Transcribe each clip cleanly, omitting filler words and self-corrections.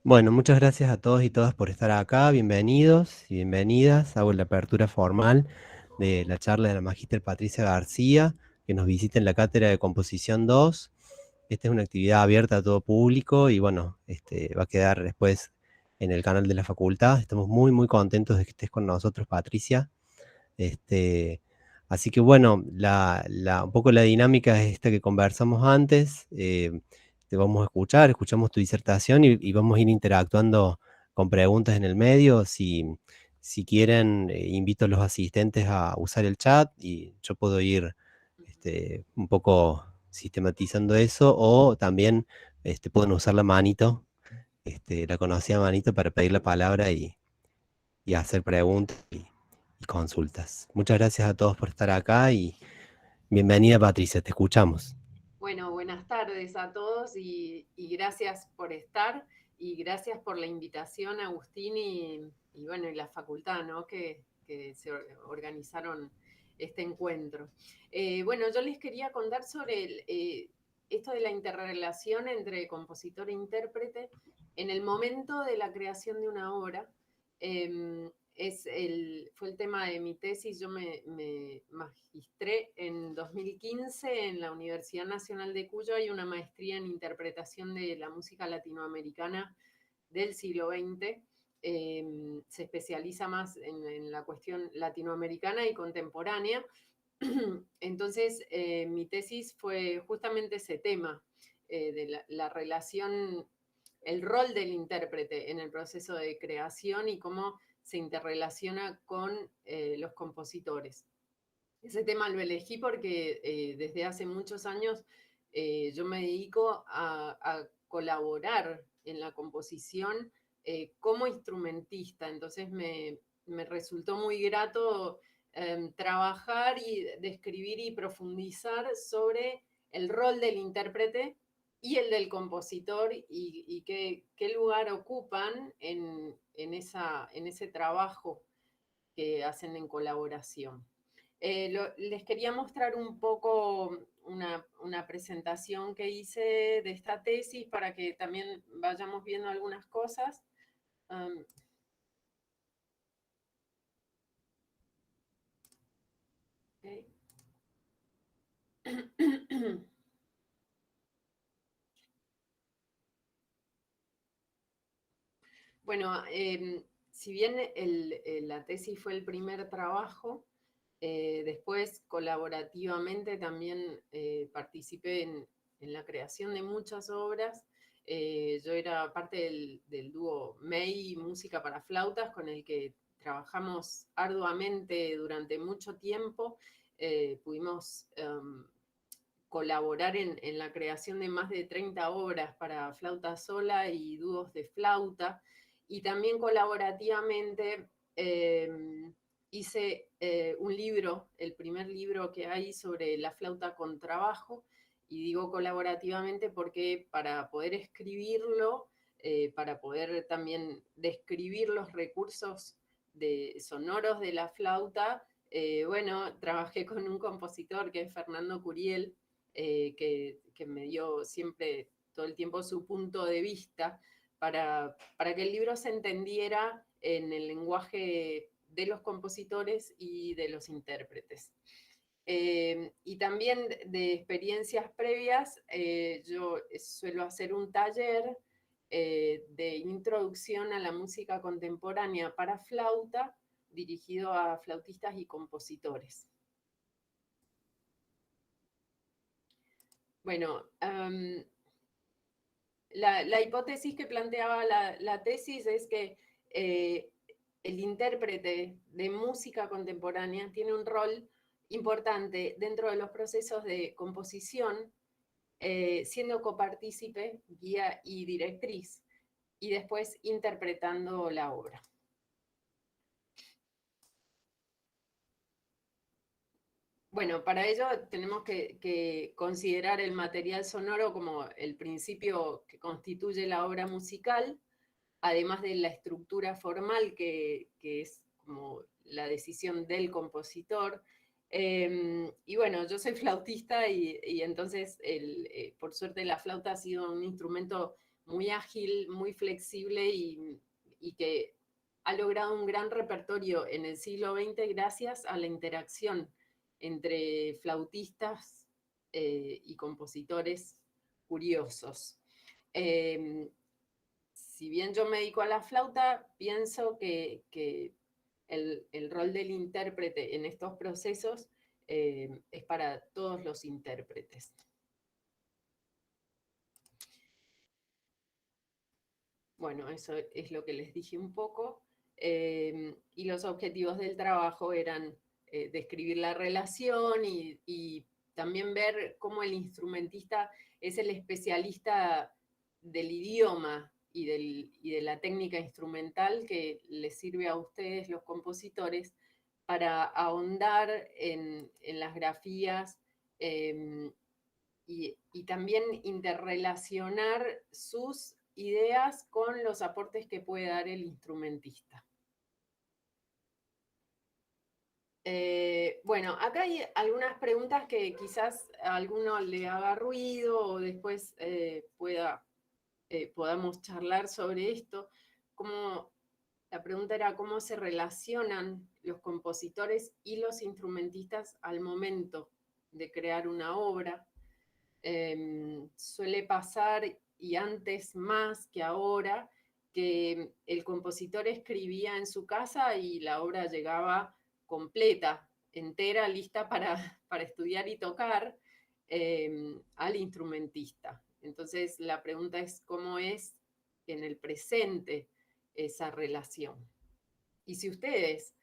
Bueno, muchas gracias a todos y todas por estar acá. Bienvenidos y bienvenidas. Hago la apertura formal de la charla de la magíster Patricia García, que nos visita en la cátedra de Composición 2. Esta es una actividad abierta a todo público y bueno, va a quedar después en el canal de la facultad. Estamos muy, muy contentos de que estés con nosotros, Patricia. Este, Así que bueno, un poco la dinámica es esta que conversamos antes. Te vamos a escuchar, escuchamos tu disertación y vamos a ir interactuando con preguntas en el medio. Si quieren, invito a los asistentes a usar el chat y yo puedo ir un poco sistematizando eso, o también pueden usar la manito, la conocida manito, para pedir la palabra y hacer preguntas y consultas. Muchas gracias a todos por estar acá y bienvenida, Patricia, te escuchamos. Bueno, buenas tardes a todos y gracias por estar y gracias por la invitación, Agustín, y la facultad, ¿no? que se organizaron este encuentro. Bueno, yo les quería contar sobre esto de la interrelación entre compositor e intérprete en el momento de la creación de una obra. Fue el tema de mi tesis. Yo me magistré en 2015 en la Universidad Nacional de Cuyo. Hay una maestría en interpretación de la música latinoamericana del siglo XX. Se especializa más en la cuestión latinoamericana y contemporánea. Entonces, mi tesis fue justamente ese tema, de la relación, el rol del intérprete en el proceso de creación y cómo se interrelaciona con los compositores. Ese tema lo elegí porque desde hace muchos años yo me dedico a colaborar en la composición como instrumentista. Entonces me resultó muy grato trabajar y describir y profundizar sobre el rol del intérprete y el del compositor y qué lugar ocupan en ese trabajo que hacen en colaboración. Les quería mostrar un poco una presentación que hice de esta tesis para que también vayamos viendo algunas cosas. Um, okay. Bueno, si bien la tesis fue el primer trabajo, después colaborativamente también participé en la creación de muchas obras. Yo era parte del dúo MEI Música para Flautas, con el que trabajamos arduamente durante mucho tiempo. Pudimos colaborar en la creación de más de 30 obras para flauta sola y dúos de flauta. Y también colaborativamente hice un libro, el primer libro que hay sobre la flauta con trabajo. Y digo colaborativamente porque para poder escribirlo, para poder también describir los recursos sonoros de la flauta, bueno, trabajé con un compositor que es Fernando Curiel, que me dio siempre todo el tiempo su punto de vista para que el libro se entendiera en el lenguaje de los compositores y de los intérpretes. Y también de experiencias previas, yo suelo hacer un taller de introducción a la música contemporánea para flauta, dirigido a flautistas y compositores. Bueno, la hipótesis que planteaba la tesis es que eh, el intérprete de música contemporánea tiene un rol importante dentro de los procesos de composición, siendo copartícipe, guía y directriz, y después interpretando la obra. Bueno, para ello tenemos que considerar el material sonoro como el principio que constituye la obra musical, además de la estructura formal que es como la decisión del compositor. Y bueno, yo soy flautista y entonces por suerte la flauta ha sido un instrumento muy ágil, muy flexible y que ha logrado un gran repertorio en el siglo XX gracias a la interacción entre flautistas y compositores curiosos. Si bien yo me dedico a la flauta, pienso que el rol del intérprete en estos procesos es para todos los intérpretes. Bueno, eso es lo que les dije un poco. Y los objetivos del trabajo eran describir la relación y también ver cómo el instrumentista es el especialista del idioma y de la técnica instrumental que les sirve a ustedes, los compositores, para ahondar en las grafías y también interrelacionar sus ideas con los aportes que puede dar el instrumentista. Bueno, acá hay algunas preguntas que quizás a alguno le haga ruido o después podamos charlar sobre esto. La pregunta era cómo se relacionan los compositores y los instrumentistas al momento de crear una obra. Suele pasar, y antes más que ahora, que el compositor escribía en su casa y la obra llegaba completa, entera, lista para estudiar y tocar al instrumentista. Entonces la pregunta es cómo es en el presente esa relación. Y si ustedes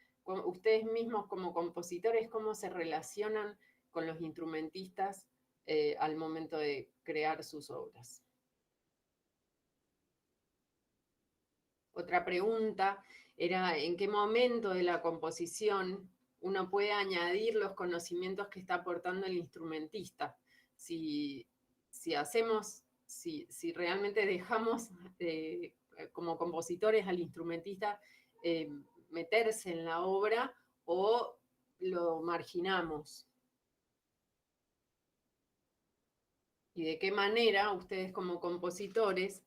mismos como compositores, cómo se relacionan con los instrumentistas al momento de crear sus obras. Otra pregunta era en qué momento de la composición uno puede añadir los conocimientos que está aportando el instrumentista. Si realmente dejamos como compositores al instrumentista meterse en la obra o lo marginamos. Y de qué manera ustedes como compositores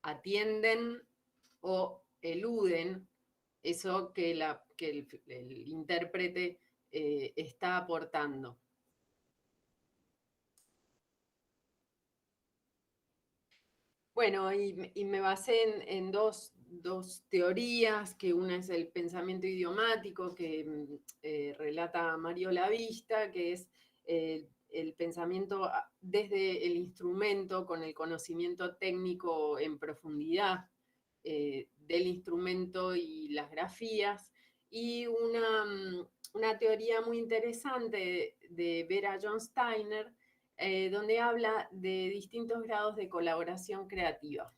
atienden o eluden eso que el intérprete está aportando. Bueno, y me basé en dos teorías, que una es el pensamiento idiomático que relata Mario Lavista, que es el pensamiento desde el instrumento con el conocimiento técnico en profundidad del instrumento y las grafías, y una teoría muy interesante de Vera John Steiner, donde habla de distintos grados de colaboración creativa.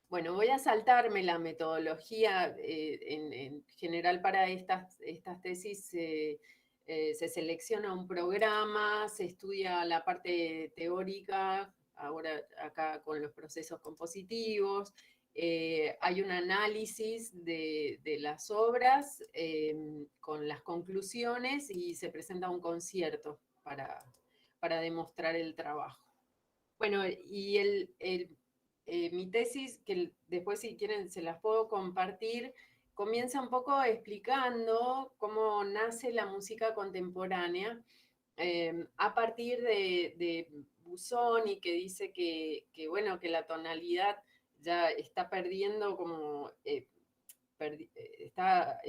Bueno, voy a saltarme la metodología en general para estas tesis. Se selecciona un programa, se estudia la parte teórica, ahora acá con los procesos compositivos, hay un análisis de las obras con las conclusiones y se presenta un concierto para demostrar el trabajo. Bueno, y mi tesis, que después si quieren se las puedo compartir, comienza un poco explicando cómo nace la música contemporánea a partir de Busoni, que dice bueno, que la tonalidad ya está perdiendo está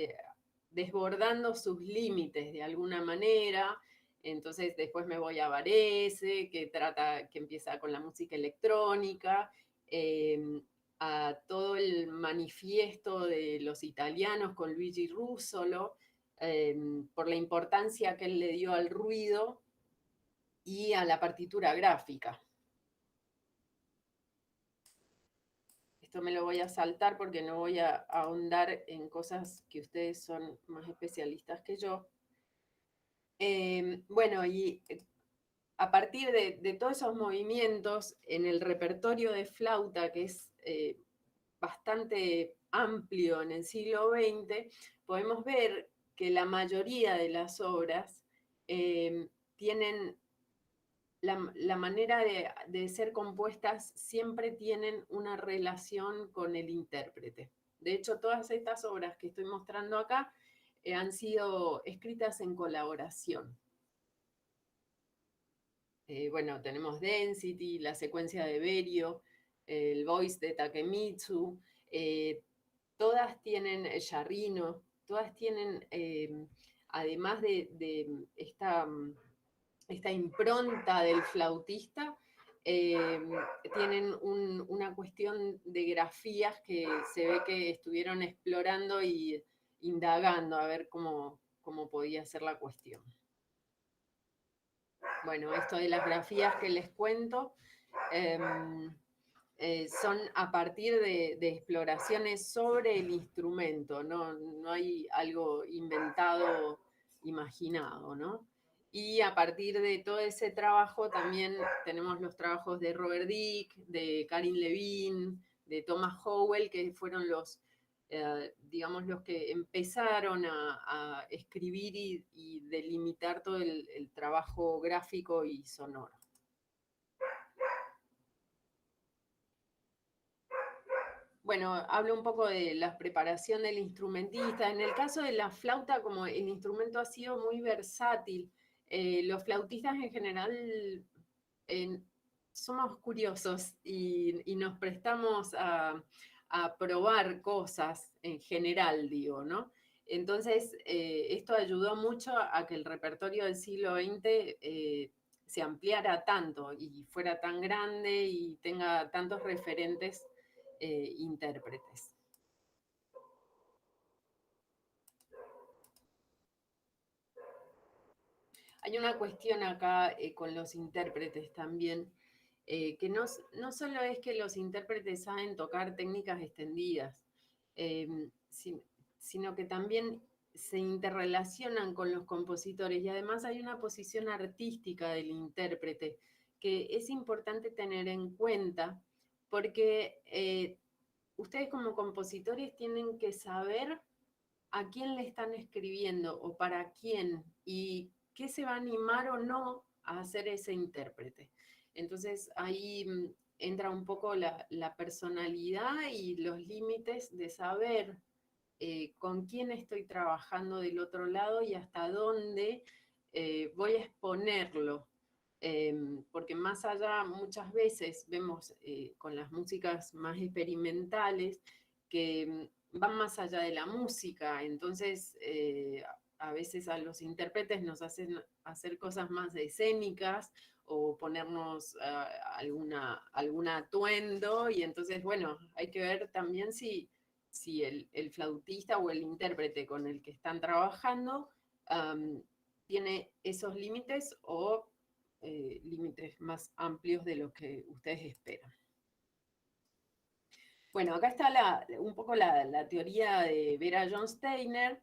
desbordando sus límites de alguna manera. Entonces después me voy a Varese, que empieza con la música electrónica, a todo el manifiesto de los italianos con Luigi Russolo, por la importancia que él le dio al ruido y a la partitura gráfica. Esto me lo voy a saltar porque no voy a ahondar en cosas que ustedes son más especialistas que yo. Bueno, y a partir de todos esos movimientos en el repertorio de flauta, que es bastante amplio en el siglo XX, podemos ver que la mayoría de las obras tienen la manera de ser compuestas siempre tienen una relación con el intérprete. De hecho, todas estas obras que estoy mostrando acá han sido escritas en colaboración. Bueno, tenemos Density, la secuencia de Berio, el Voice de Takemitsu, todas tienen Yarrino, todas tienen, además de esta impronta del flautista, tienen una cuestión de grafías que se ve que estuvieron explorando y indagando a ver cómo podía ser la cuestión. Bueno, esto de las grafías que les cuento son a partir de exploraciones sobre el instrumento, no hay algo inventado, imaginado, ¿no? Y a partir de todo ese trabajo también tenemos los trabajos de Robert Dick, de Karin Levine, de Thomas Howell, que fueron digamos, los que empezaron a escribir y delimitar todo el trabajo gráfico y sonoro. Bueno, hablo un poco de la preparación del instrumentista. En el caso de la flauta, como el instrumento ha sido muy versátil, los flautistas en general somos curiosos y nos prestamos a probar cosas en general, digo, ¿no? Entonces, esto ayudó mucho a que el repertorio del siglo XX se ampliara tanto y fuera tan grande y tenga tantos referentes intérpretes. Hay una cuestión acá con los intérpretes también, que no solo es que los intérpretes saben tocar técnicas extendidas, sino que también se interrelacionan con los compositores y además hay una posición artística del intérprete que es importante tener en cuenta porque ustedes como compositores tienen que saber a quién le están escribiendo o para quién y qué se va a animar o no a hacer ese intérprete. Entonces ahí entra un poco la personalidad y los límites de saber con quién estoy trabajando del otro lado y hasta dónde voy a exponerlo. Porque más allá, muchas veces vemos con las músicas más experimentales que van más allá de la música, entonces a veces a los intérpretes nos hacen hacer cosas más escénicas o ponernos algún atuendo y entonces, bueno, hay que ver también si el flautista o el intérprete con el que están trabajando tiene esos límites o límites más amplios de lo que ustedes esperan. Bueno, acá está un poco la teoría de Vera John Steiner,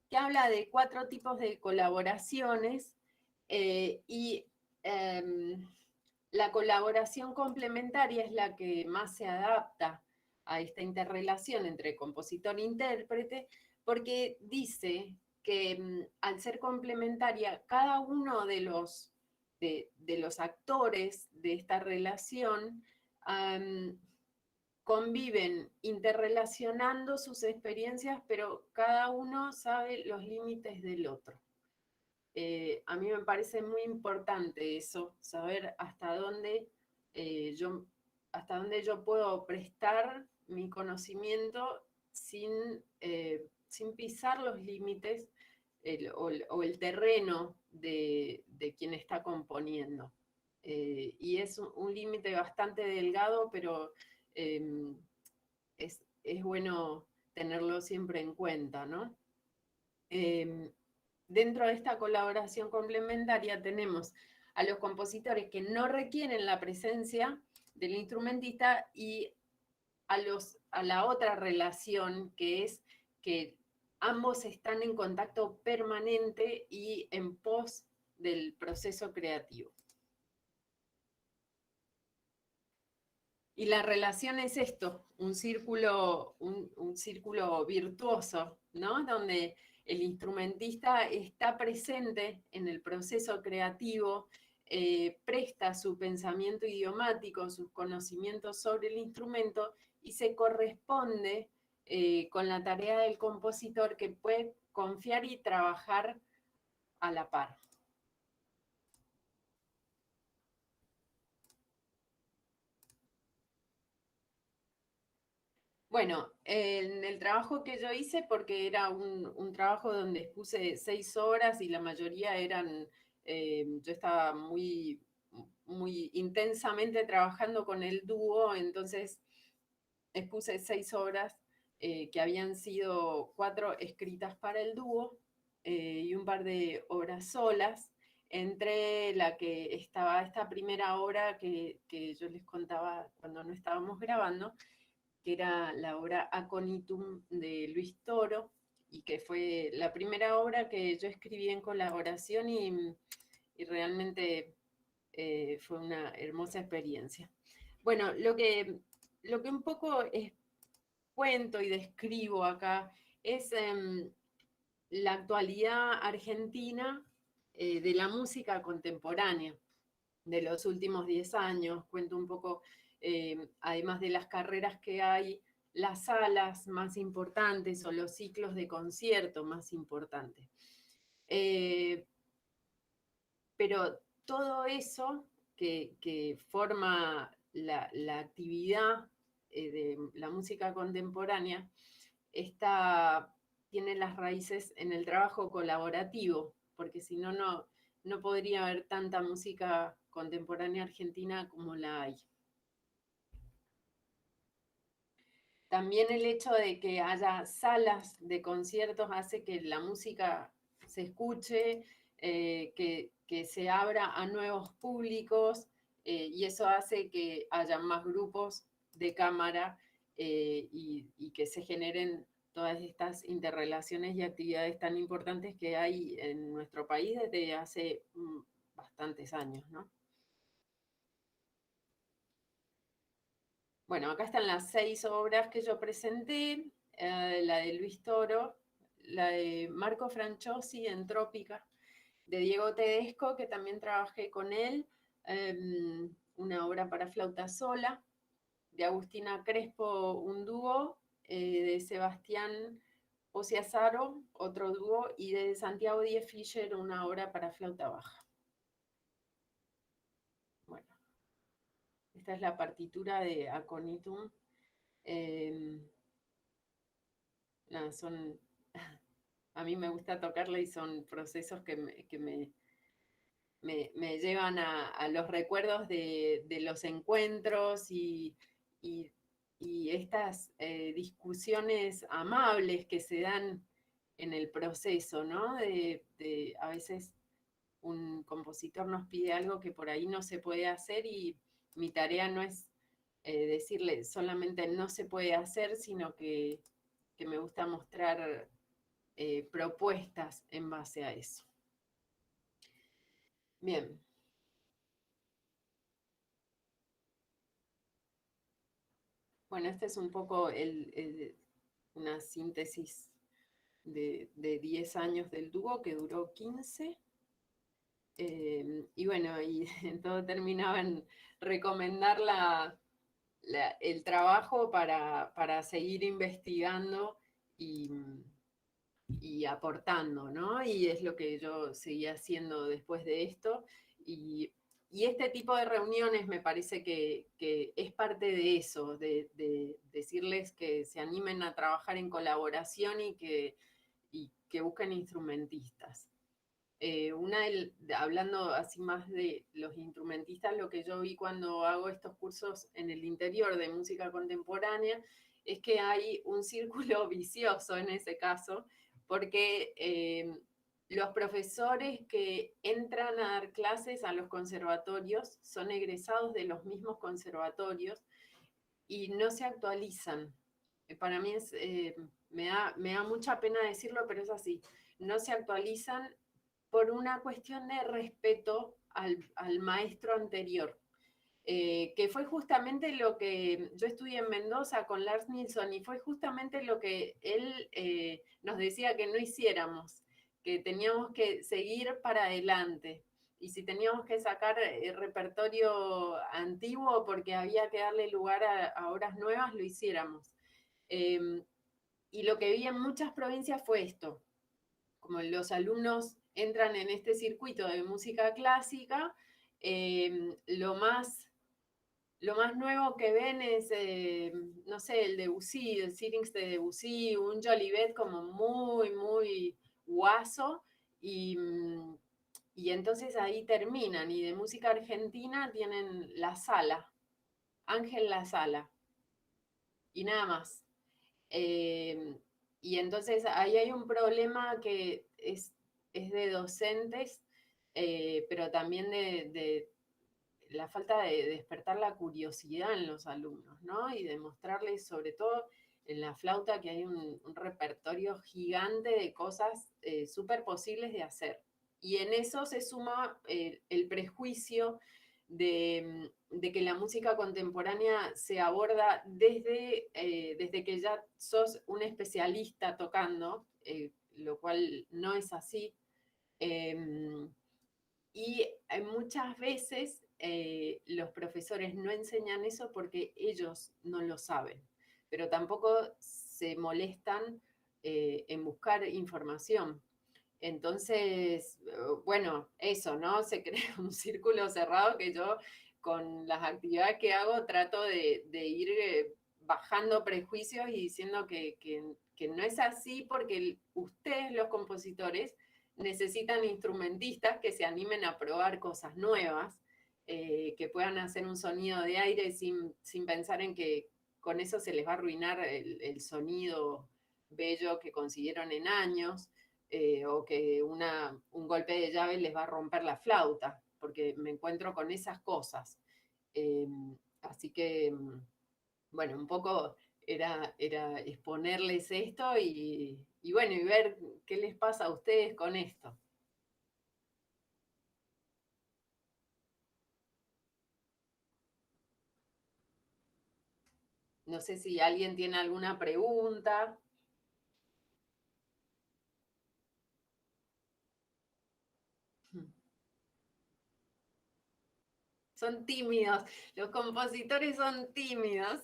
que habla de 4 tipos de colaboraciones y la colaboración complementaria es la que más se adapta a esta interrelación entre compositor e intérprete, porque dice que al ser complementaria, cada uno de los actores de esta relación conviven interrelacionando sus experiencias, pero cada uno sabe los límites del otro. A mí me parece muy importante eso, saber hasta dónde yo puedo prestar mi conocimiento sin pisar los límites o el terreno de quien está componiendo. Y es un límite bastante delgado, pero es bueno tenerlo siempre en cuenta, ¿no? Dentro de esta colaboración complementaria tenemos a los compositores que no requieren la presencia del instrumentista y a la otra relación que es que ambos están en contacto permanente y en pos del proceso creativo. Y la relación es esto, un círculo virtuoso, ¿no? Donde el instrumentista está presente en el proceso creativo, presta su pensamiento idiomático, sus conocimientos sobre el instrumento y se corresponde con la tarea del compositor, que puede confiar y trabajar a la par. Bueno, en el trabajo que yo hice, porque era un trabajo donde expuse 6 horas y la mayoría eran, yo estaba muy, muy intensamente trabajando con el dúo, entonces expuse 6 obras que habían sido 4 escritas para el dúo y un par de obras solas, entre la que estaba esta primera obra que yo les contaba cuando no estábamos grabando, que era la obra Aconitum de Luis Toro, y que fue la primera obra que yo escribí en colaboración y realmente fue una hermosa experiencia. Bueno, lo que un poco cuento y describo acá es la actualidad argentina de la música contemporánea de los últimos 10 años. Cuento un poco, además de las carreras que hay, las salas más importantes o los ciclos de concierto más importantes. Pero todo eso que forma la actividad de la música contemporánea tiene las raíces en el trabajo colaborativo, porque si no, no podría haber tanta música contemporánea argentina como la hay. También el hecho de que haya salas de conciertos hace que la música se escuche, que se abra a nuevos públicos, y eso hace que haya más grupos de cámara y que se generen todas estas interrelaciones y actividades tan importantes que hay en nuestro país desde hace bastantes años, ¿no? Bueno, acá están las 6 obras que yo presenté, la de Luis Toro, la de Marco Franchosi, Entrópica, de Diego Tedesco, que también trabajé con él, una obra para flauta sola, de Agustina Crespo, un dúo, de Sebastián Ociazaro, otro dúo, y de Santiago Díez Fischer, una obra para flauta baja. Bueno, esta es la partitura de Aconitum. Nada, a mí me gusta tocarla y son procesos que me llevan a los recuerdos de los encuentros y estas discusiones amables que se dan en el proceso, ¿no? A veces un compositor nos pide algo que por ahí no se puede hacer y mi tarea no es decirle solamente no se puede hacer, sino que me gusta mostrar propuestas en base a eso. Bien. Bueno, este es un poco una síntesis de 10 años del dúo, que duró 15. Y bueno, y en todo terminaba en recomendar el trabajo para seguir investigando y aportando, ¿no? Y es lo que yo seguí haciendo después de esto. Y este tipo de reuniones me parece que es parte de eso, de decirles que se animen a trabajar en colaboración y que busquen instrumentistas. Hablando así más de los instrumentistas, lo que yo vi cuando hago estos cursos en el interior de música contemporánea es que hay un círculo vicioso en ese caso, porque los profesores que entran a dar clases a los conservatorios son egresados de los mismos conservatorios y no se actualizan. Para mí me da mucha pena decirlo, pero es así. No se actualizan por una cuestión de respeto al maestro anterior. Que fue justamente lo que yo estudié en Mendoza con Lars Nilsson y fue justamente lo que él nos decía que no hiciéramos, que teníamos que seguir para adelante. y si teníamos que sacar repertorio antiguo porque había que darle lugar a obras nuevas, lo hiciéramos. Y lo que vi en muchas provincias fue esto, como los alumnos entran en este circuito de música clásica, lo más nuevo que ven es, no sé, el Debussy, el Syrinx de Debussy, un Jolivet como muy, muy guaso, y, y entonces ahí terminan, y de música argentina tienen La Sala, Ángel La Sala, y nada más. Eh, y entonces ahí hay un problema que es de docentes, pero también de la falta de despertar la curiosidad en los alumnos, ¿no? Y demostrarles, sobre todo en la flauta, que hay un repertorio gigante de cosas súper posibles de hacer. Y en eso se suma el prejuicio de que la música contemporánea se aborda desde que ya sos un especialista tocando, lo cual no es así. Y muchas veces los profesores no enseñan eso porque ellos no lo saben, pero tampoco se molestan en buscar información. Entonces, bueno, eso, ¿no? Se crea un círculo cerrado que yo con las actividades que hago trato de ir bajando prejuicios y diciendo que no es así porque ustedes, los compositores, necesitan instrumentistas que se animen a probar cosas nuevas, que puedan hacer un sonido de aire sin pensar en que con eso se les va a arruinar el sonido bello que consiguieron en años, o que un golpe de llave les va a romper la flauta, porque me encuentro con esas cosas. Eh, Así que, bueno, un poco era exponerles esto y bueno, y ver qué les pasa a ustedes con esto. No sé si alguien tiene alguna pregunta. Son tímidos, los compositores son tímidos.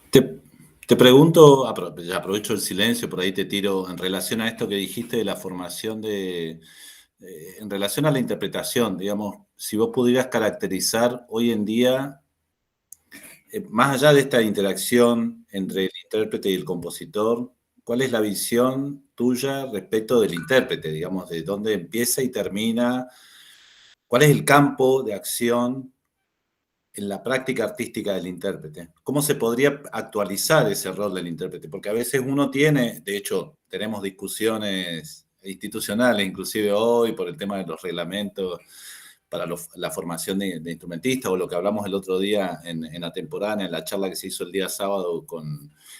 Te, te pregunto, ya aprovecho el silencio, por ahí te tiro en relación a esto que dijiste de la formación en relación a la interpretación, digamos, si vos pudieras caracterizar hoy en día, más allá de esta interacción entre el intérprete y el compositor, ¿cuál es la visión tuya respecto del intérprete, digamos, de dónde empieza y termina? ¿Cuál es el campo de acción en la práctica artística del intérprete? ¿Cómo se podría actualizar ese rol del intérprete? Porque a veces uno tiene, de hecho, tenemos discusiones institucionales, inclusive hoy, por el tema de los reglamentos para la formación de instrumentistas, o lo que hablamos el otro día en Atemporánea, en la charla que se hizo el día sábado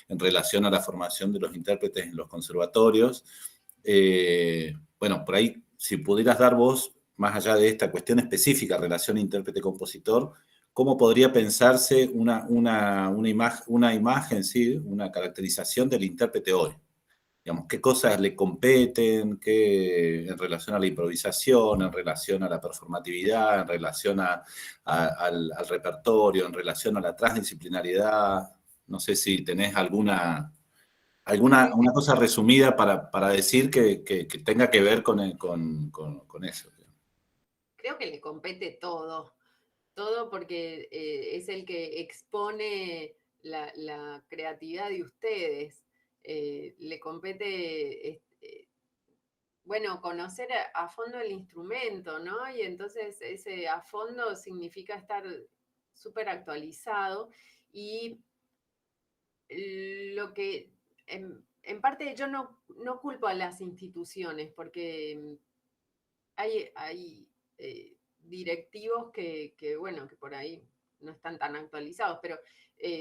en relación a la formación de los intérpretes en los conservatorios. Bueno, por ahí, si pudieras dar vos, más allá de esta cuestión específica, relación intérprete-compositor, ¿cómo podría pensarse una imagen, ¿sí? Una caracterización del intérprete hoy? Digamos, ¿qué cosas le competen en relación a la improvisación, en relación a la performatividad, en relación al repertorio, en relación a la transdisciplinariedad? No sé si tenés una cosa resumida para decir que tenga que ver con eso. Creo que le compete todo, todo porque es el que expone la creatividad de ustedes. Le compete, bueno, conocer a fondo el instrumento, ¿no? Y entonces ese a fondo significa estar súper actualizado y lo que en parte yo no culpo a las instituciones porque hay directivos bueno, que por ahí no están tan actualizados, pero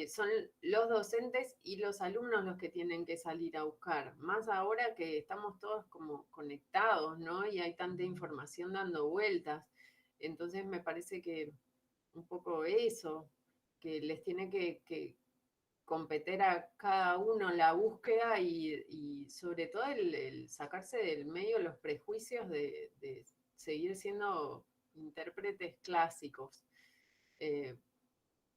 son los docentes y los alumnos los que tienen que salir a buscar, más ahora que estamos todos como conectados, ¿no? Y hay tanta información dando vueltas. Entonces me parece que un poco eso, que les tiene competir a cada uno la búsqueda y sobre todo el sacarse del medio los prejuicios de seguir siendo intérpretes clásicos.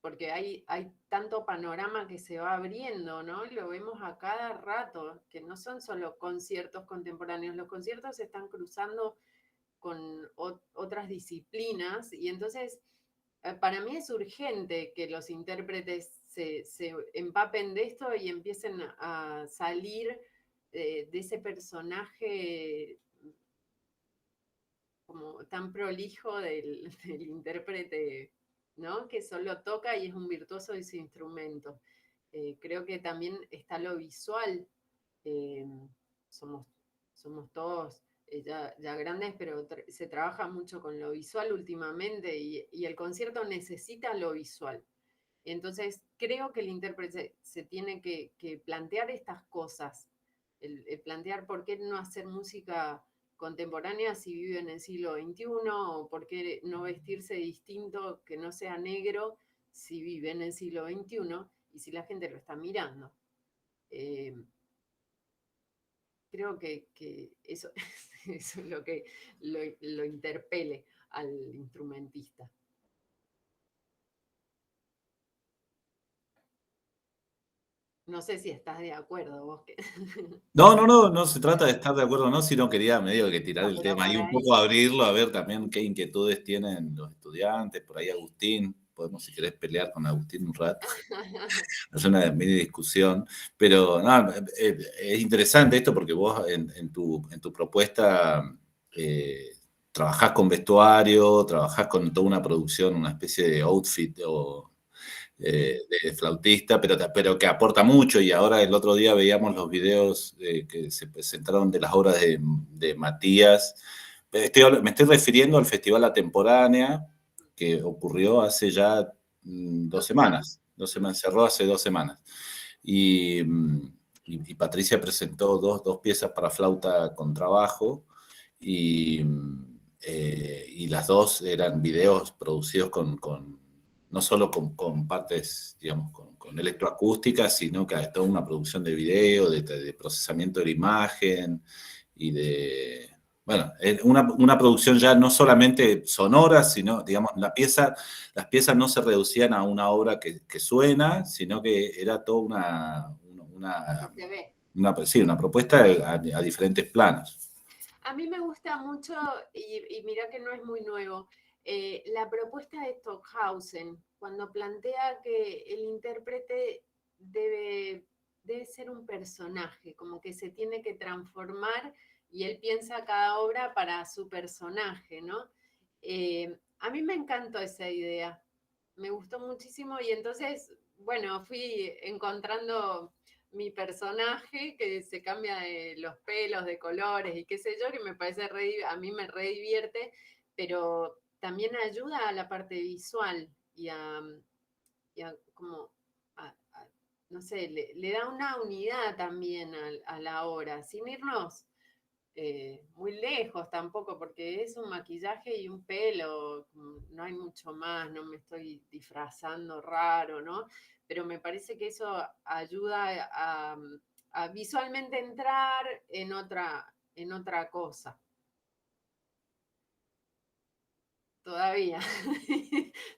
Porque hay tanto panorama que se va abriendo, ¿no? Lo vemos a cada rato, que no son solo conciertos contemporáneos, los conciertos se están cruzando con otras disciplinas y entonces para mí es urgente que los intérpretes se empapen de esto y empiecen a salir de ese personaje como tan prolijo del intérprete, ¿no? Que solo toca y es un virtuoso de su instrumento. Creo que también está lo visual. Somos todos ya grandes, pero se trabaja mucho con lo visual últimamente y el concierto necesita lo visual. Entonces, creo que el intérprete se tiene que plantear estas cosas, el plantear por qué no hacer música contemporánea si vive en el siglo XXI, o por qué no vestirse distinto, que no sea negro, si vive en el siglo XXI y si la gente lo está mirando. Creo que eso, eso es lo que lo interpele al instrumentista. No sé si estás de acuerdo vos. No se trata de estar de acuerdo o no, sino quería medio que tirar el pero tema y por un ahí. poco abrirlo, a ver también qué inquietudes tienen los estudiantes, por ahí Agustín, podemos si querés pelear con Agustín un rato, hacer una mini discusión, pero no, es interesante esto porque vos en tu propuesta trabajás con vestuario, trabajás con toda una producción, una especie de outfit o de flautista, pero que aporta mucho, y ahora el otro día veíamos los videos que se presentaron de las obras de Matías. Me estoy refiriendo al Festival Atemporánea, que ocurrió hace ya 2 semanas, cerró hace 2 semanas. Y Patricia presentó dos piezas para flauta con trabajo, y las dos eran videos producidos no solo con partes, digamos, con electroacústica, sino que hay toda una producción de video, de procesamiento de la imagen y bueno, una producción ya no solamente sonora, sino, digamos, las piezas no se reducían a una obra que suena, sino que era toda una propuesta a diferentes planos. A mí me gusta mucho, y mira que no es muy nuevo, la propuesta de Stockhausen, cuando plantea que el intérprete debe ser un personaje, como que se tiene que transformar y él piensa cada obra para su personaje, ¿no? A mí me encantó esa idea, me gustó muchísimo y entonces, bueno, fui encontrando mi personaje que se cambia de los pelos, de colores y qué sé yo, que me parece a mí me re divierte, pero también ayuda a la parte visual y a como, no sé, le da una unidad también a la obra, sin irnos muy lejos tampoco, porque es un maquillaje y un pelo, no hay mucho más, no me estoy disfrazando raro, ¿no? Pero me parece que eso ayuda a visualmente entrar en otra cosa. Todavía.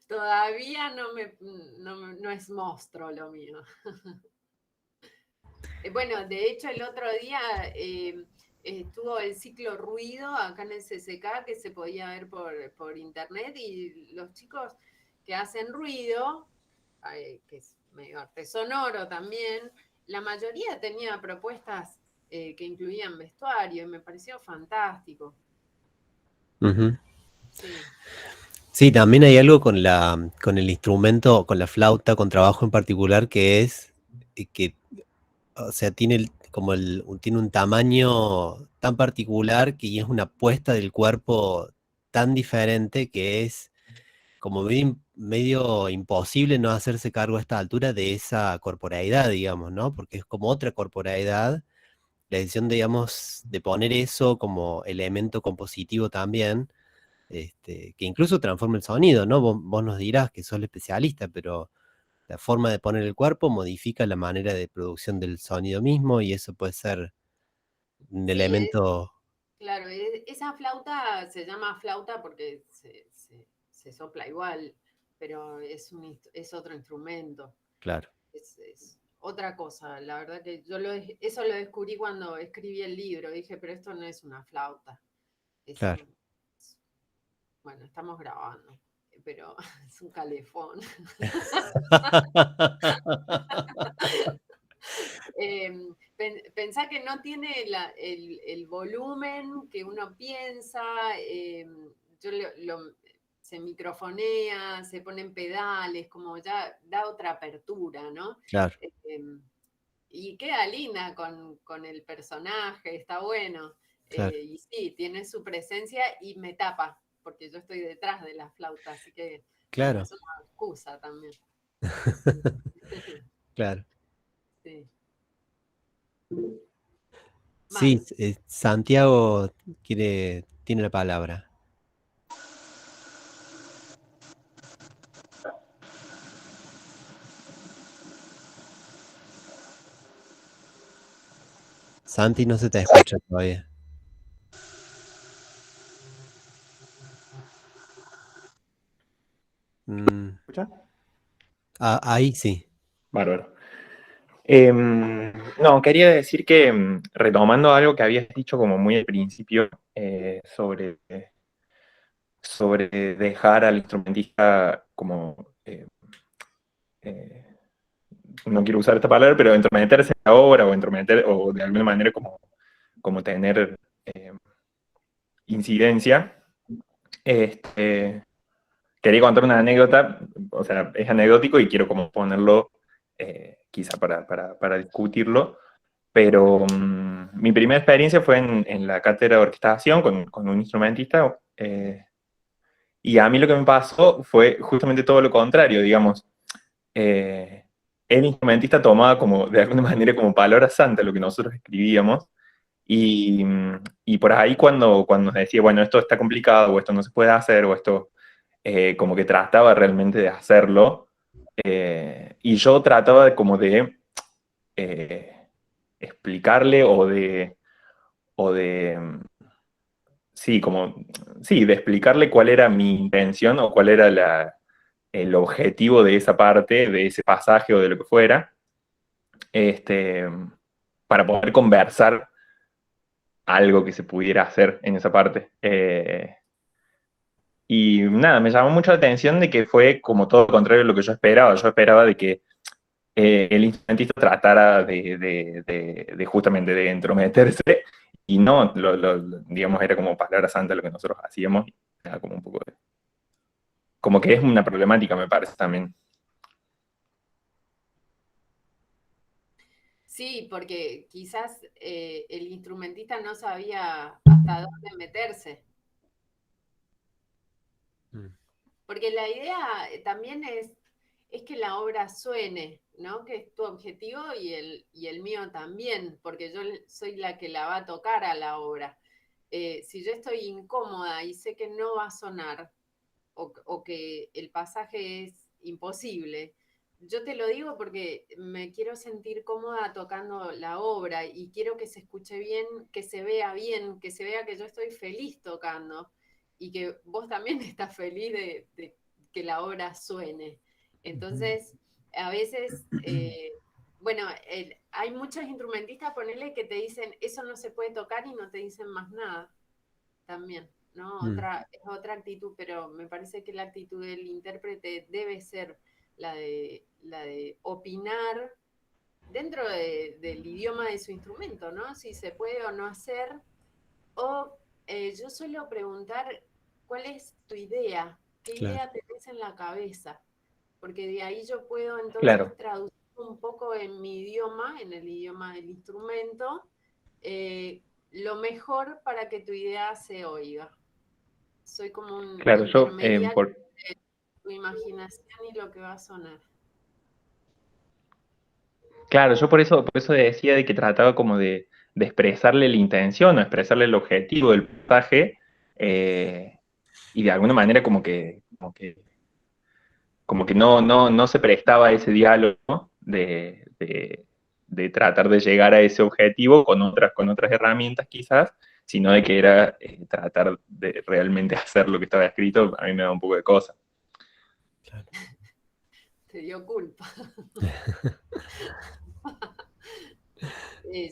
Todavía no es monstruo lo mío. Bueno, de hecho el otro día estuvo el ciclo Ruido acá en el CCK que se podía ver por internet y los chicos que hacen ruido, que es medio arte sonoro también, la mayoría tenía propuestas que incluían vestuario y me pareció fantástico. Uh-huh. Sí. Sí, también hay algo con el instrumento, con la flauta, con trabajo en particular, que es que, o sea, tiene tiene un tamaño tan particular que es una puesta del cuerpo tan diferente que es como medio imposible no hacerse cargo a esta altura de esa corporeidad, digamos, ¿no? Porque es como otra corporeidad. La decisión, digamos, de poner eso como elemento compositivo también, que incluso transforma el sonido, ¿no? Vos nos dirás que sos el especialista, pero la forma de poner el cuerpo modifica la manera de producción del sonido mismo y eso puede ser un Sí, elemento, claro, esa flauta se llama flauta porque se sopla igual, pero es otro instrumento, claro, es otra cosa. La verdad que eso lo descubrí cuando escribí el libro. Dije, pero esto no es una flauta, es claro. un, bueno, estamos grabando, pero es un calefón. Pensá que no tiene el volumen que uno piensa, yo se microfonea, se ponen pedales, como ya da otra apertura, ¿no? Claro, Em, y queda linda con el personaje, está bueno. claro, Y sí, tiene su presencia y me tapa, porque yo estoy detrás de la flauta, así que, bueno, claro, es una excusa también. claro. Sí. Sí, Mal. Santiago tiene la palabra. Santi, no se te escucha todavía. Mm, ¿Escucha? ahí sí. Bárbaro. No, quería decir que retomando algo que habías dicho como muy al principio sobre dejar al instrumentista como, eh, no quiero usar esta palabra, pero entrometerse en la obra o de alguna manera como tener incidencia. Este, quería contar una anécdota, o sea, es anecdótico y quiero como ponerlo quizá para discutirlo. Pero mi primera experiencia fue en la cátedra de orquestación con un instrumentista, y a mí lo que me pasó fue justamente todo lo contrario, digamos. Eh, el instrumentista tomaba como, de alguna manera, como palabra santa lo que nosotros escribíamos, y por ahí cuando nos decía, bueno, esto está complicado, o esto no se puede hacer, o esto como que trataba realmente de hacerlo, y yo trataba como de eh, explicarle o de, sí, sí, de explicarle cuál era mi intención o cuál era el objetivo de esa parte, de ese pasaje o de lo que fuera, este, para poder conversar algo que se pudiera hacer en esa parte. Y nada, me llamó mucho la atención de que fue como todo lo contrario de lo que yo esperaba. Yo esperaba de que el instrumentista tratara de justamente de entrometerse y no, digamos, era como palabra santa lo que nosotros hacíamos. Era como un poco como que es una problemática, me parece también. Sí, porque quizás el instrumentista no sabía hasta dónde meterse. Mm, Porque la idea también es que la obra suene, ¿no? Que es tu objetivo y el mío también, porque yo soy la que la va a tocar a la obra. Si yo estoy incómoda y sé que no va a sonar o que el pasaje es imposible, yo te lo digo porque me quiero sentir cómoda tocando la obra y quiero que se escuche bien, bien, que se vea que yo estoy feliz tocando y que vos también estás feliz de que la obra suene. Entonces, a veces, bueno, hay muchos instrumentistas, ponele, que te dicen, eso no se puede tocar y no te dicen más nada también, ¿no? mm, Es otra actitud, pero me parece que la actitud del intérprete debe ser la de opinar dentro del idioma de su instrumento, ¿no? Si se puede o no hacer. O yo suelo preguntar, ¿cuál es tu idea? ¿Qué claro, idea tenés en la cabeza? Porque de ahí yo puedo entonces Claro, traducir un poco en mi idioma, en el idioma del instrumento, eh, lo mejor para que tu idea se oiga. Soy como un claro, intermediario de tu imaginación y lo que va a sonar. claro, yo por eso decía de que trataba como de expresarle la intención o expresarle el objetivo del pasaje, y de alguna manera como que no se prestaba a ese diálogo de tratar de llegar a ese objetivo con otras herramientas quizás, sino de que era tratar de realmente hacer lo que estaba escrito. A mí me da un poco de cosa. Claro. Te dio culpa.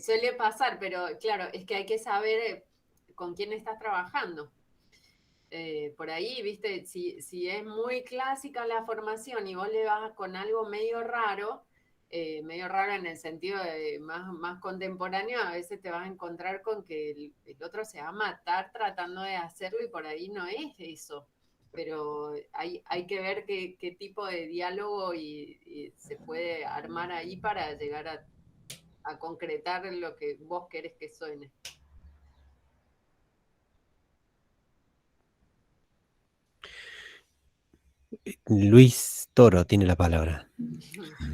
Suele pasar, pero claro, es que hay que saber con quién estás trabajando. Por ahí, viste, si es muy clásica la formación y vos le vas con algo medio raro en el sentido de más contemporáneo, a veces te vas a encontrar con que el otro se va a matar tratando de hacerlo y por ahí no es eso. Pero hay que ver qué tipo de diálogo y se puede armar ahí para llegar a concretar lo que vos querés que suene. Luis Toro tiene la palabra.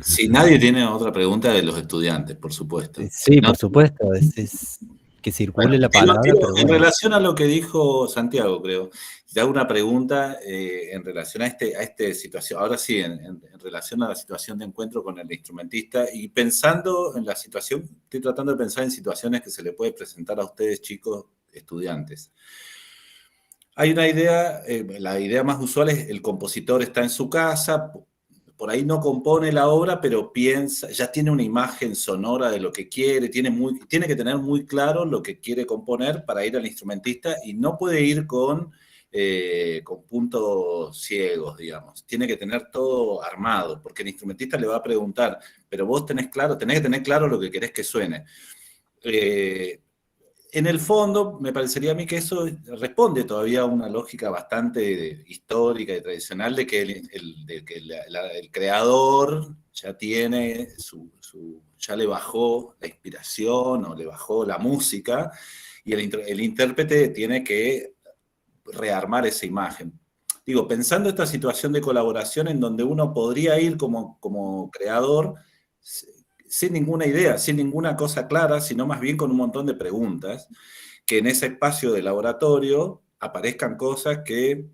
Si nadie tiene otra pregunta de los estudiantes, por supuesto. Sí, Si no, por supuesto, es que circule bueno, la palabra, pero en bueno. relación a lo que dijo Santiago, creo, te hago una pregunta en relación a esta situación, ahora sí, en relación a la situación de encuentro con el instrumentista y pensando en la situación, estoy tratando de pensar en situaciones que se le puede presentar a ustedes, chicos, estudiantes. Hay una idea, la idea más usual es el compositor está en su casa, por ahí no compone la obra, pero piensa, ya tiene una imagen sonora de lo que quiere, tiene que tener muy claro lo que quiere componer para ir al instrumentista y no puede ir con puntos ciegos, digamos. Tiene que tener todo armado, porque el instrumentista le va a preguntar, pero vos tenés que tener claro lo que querés que suene. En el fondo, me parecería a mí que eso responde todavía a una lógica bastante histórica y tradicional de que el creador ya tiene ya le bajó la inspiración o le bajó la música y el intérprete tiene que rearmar esa imagen. Digo, pensando esta situación de colaboración en donde uno podría ir como creador sin ninguna idea, sin ninguna cosa clara, sino más bien con un montón de preguntas, que en ese espacio de laboratorio aparezcan cosas que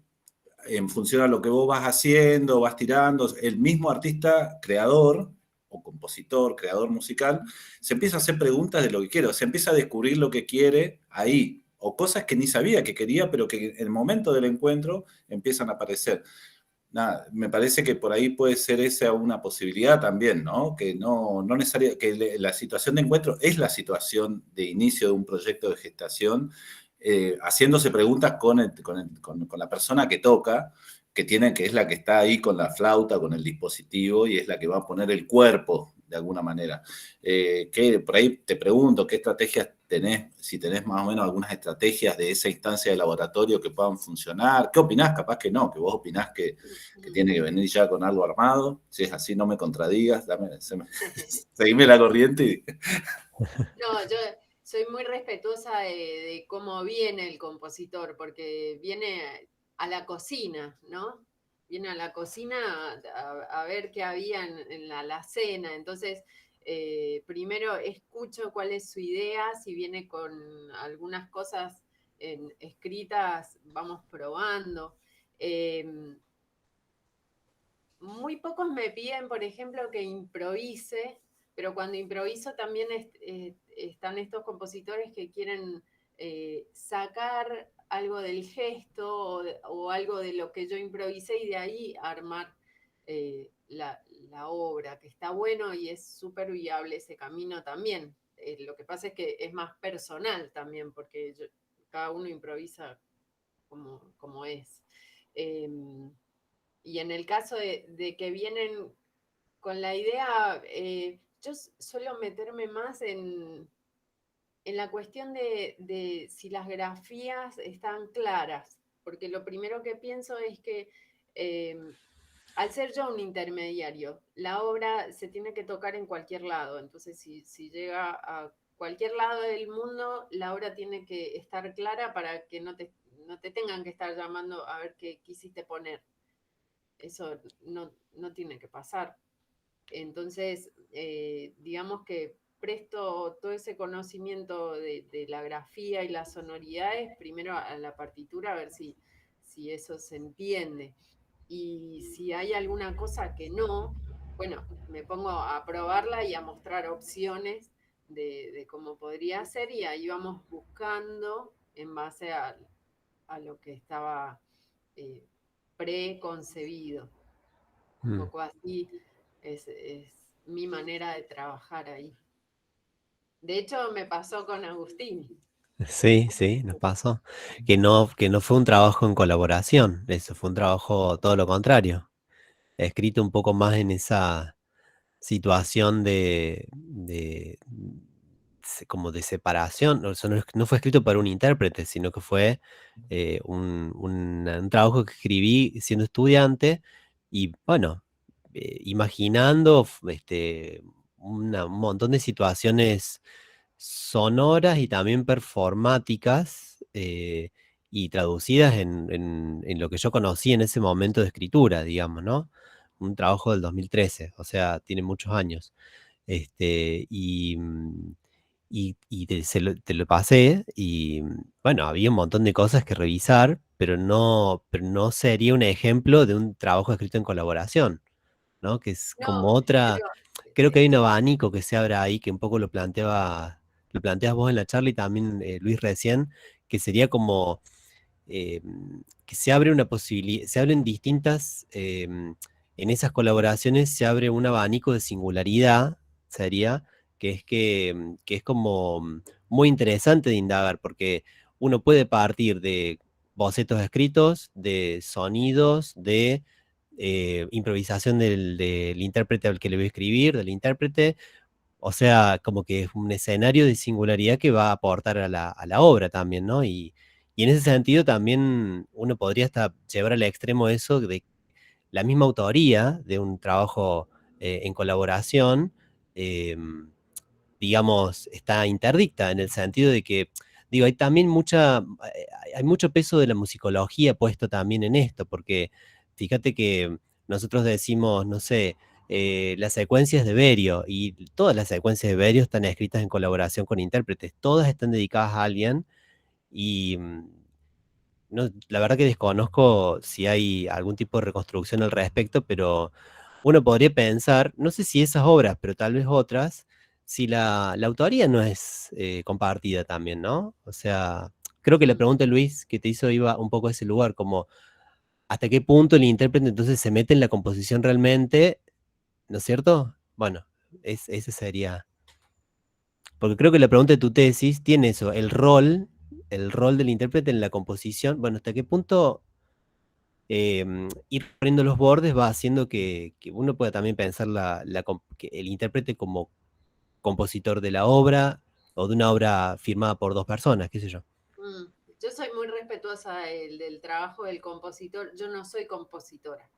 en función a lo que vos vas haciendo, vas tirando, el mismo artista creador o compositor, creador musical, se empieza a hacer preguntas de lo que quiere, se empieza a descubrir lo que quiere ahí, o cosas que ni sabía que quería, pero que en el momento del encuentro empiezan a aparecer. Nada, me parece que por ahí puede ser esa una posibilidad también, ¿no? Que no necesariamente, que la situación de encuentro es la situación de inicio de un proyecto de gestación, haciéndose preguntas con la persona que toca, que es la que está ahí con la flauta, con el dispositivo, y es la que va a poner el cuerpo de alguna manera. Que por ahí te pregunto, ¿qué estrategias tenés? Si tenés más o menos algunas estrategias de esa instancia de laboratorio que puedan funcionar. ¿Qué opinás? Capaz que no, que vos opinás que tiene que venir ya con algo armado. Si es así, no me contradigas, seguime la corriente. No, yo soy muy respetuosa de cómo viene el compositor, porque viene a la cocina, ¿no? Viene a la cocina a ver qué había en la alacena. Entonces, primero escucho cuál es su idea, si viene con algunas cosas escritas, vamos probando. Muy pocos me piden, por ejemplo, que improvise, pero cuando improviso también están estos compositores que quieren sacar algo del gesto o algo de lo que yo improvisé y de ahí armar la obra, que está bueno y es súper viable ese camino también. Lo que pasa es que es más personal también, porque cada uno improvisa como es. Y en el caso de que vienen con la idea, yo suelo meterme más en la cuestión de si las grafías están claras, porque lo primero que pienso es que al ser yo un intermediario, la obra se tiene que tocar en cualquier lado, entonces si llega a cualquier lado del mundo, la obra tiene que estar clara para que no te tengan que estar llamando a ver qué quisiste poner. Eso no tiene que pasar. Entonces, digamos que presto todo ese conocimiento de la grafía y las sonoridades primero a la partitura a ver si eso se entiende. y si hay alguna cosa que no, bueno, me pongo a probarla y a mostrar opciones de cómo podría ser, y ahí vamos buscando en base a lo que estaba eh, preconcebido. Un Mm. poco así es mi manera de trabajar ahí. De hecho, me pasó con Agustín. Sí, sí, nos pasó. Que no fue un trabajo en colaboración, eso fue un trabajo todo lo contrario. Escrito un poco más en esa situación como de separación. O sea, no fue escrito para un intérprete, sino que fue un trabajo que escribí siendo estudiante y bueno, imaginando un montón de situaciones sonoras y también performáticas, y traducidas en lo que yo conocí en ese momento de escritura, digamos, ¿no? Un trabajo del 2013, o sea, tiene muchos años. Te lo pasé y bueno, había un montón de cosas que revisar, pero no sería un ejemplo de un trabajo escrito en colaboración, ¿no? Que es como No, otra, pero creo que hay un abanico que se abre ahí, que un poco lo planteas vos en la charla y también Luis recién, que sería como eh, que se abre una posibilidad, se abren distintas, en esas colaboraciones se abre un abanico de singularidad, sería, que es como muy interesante de indagar, porque uno puede partir de bocetos escritos, de sonidos, de improvisación del intérprete al que le voy a escribir, del intérprete, o sea, como que es un escenario de singularidad que va a aportar a la obra también, ¿no? Y en ese sentido también uno podría hasta llevar al extremo eso de la misma autoría de un trabajo en colaboración, eh, digamos, está interdicta en el sentido de que, digo, hay también hay mucho peso de la musicología puesto también en esto, porque fíjate que nosotros decimos, no sé, las secuencias de Berio, y todas las secuencias de Berio están escritas en colaboración con intérpretes, todas están dedicadas a alguien, y no, la verdad que desconozco si hay algún tipo de reconstrucción al respecto, pero uno podría pensar, no sé si esas obras, pero tal vez otras, si la autoría no es compartida también, ¿no? O sea, creo que la mm, pregunta, Luis, que te hizo iba un poco a ese lugar, como hasta qué punto el intérprete entonces se mete en la composición realmente, ¿no es cierto? Bueno, ese sería, porque creo que la pregunta de tu tesis tiene eso, el rol del intérprete en la composición, bueno, hasta qué punto ir poniendo los bordes va haciendo que uno pueda también pensar que el intérprete como compositor de la obra o de una obra firmada por dos personas, qué sé yo. mm. Yo soy muy respetuosa del trabajo del compositor. Yo no soy compositora.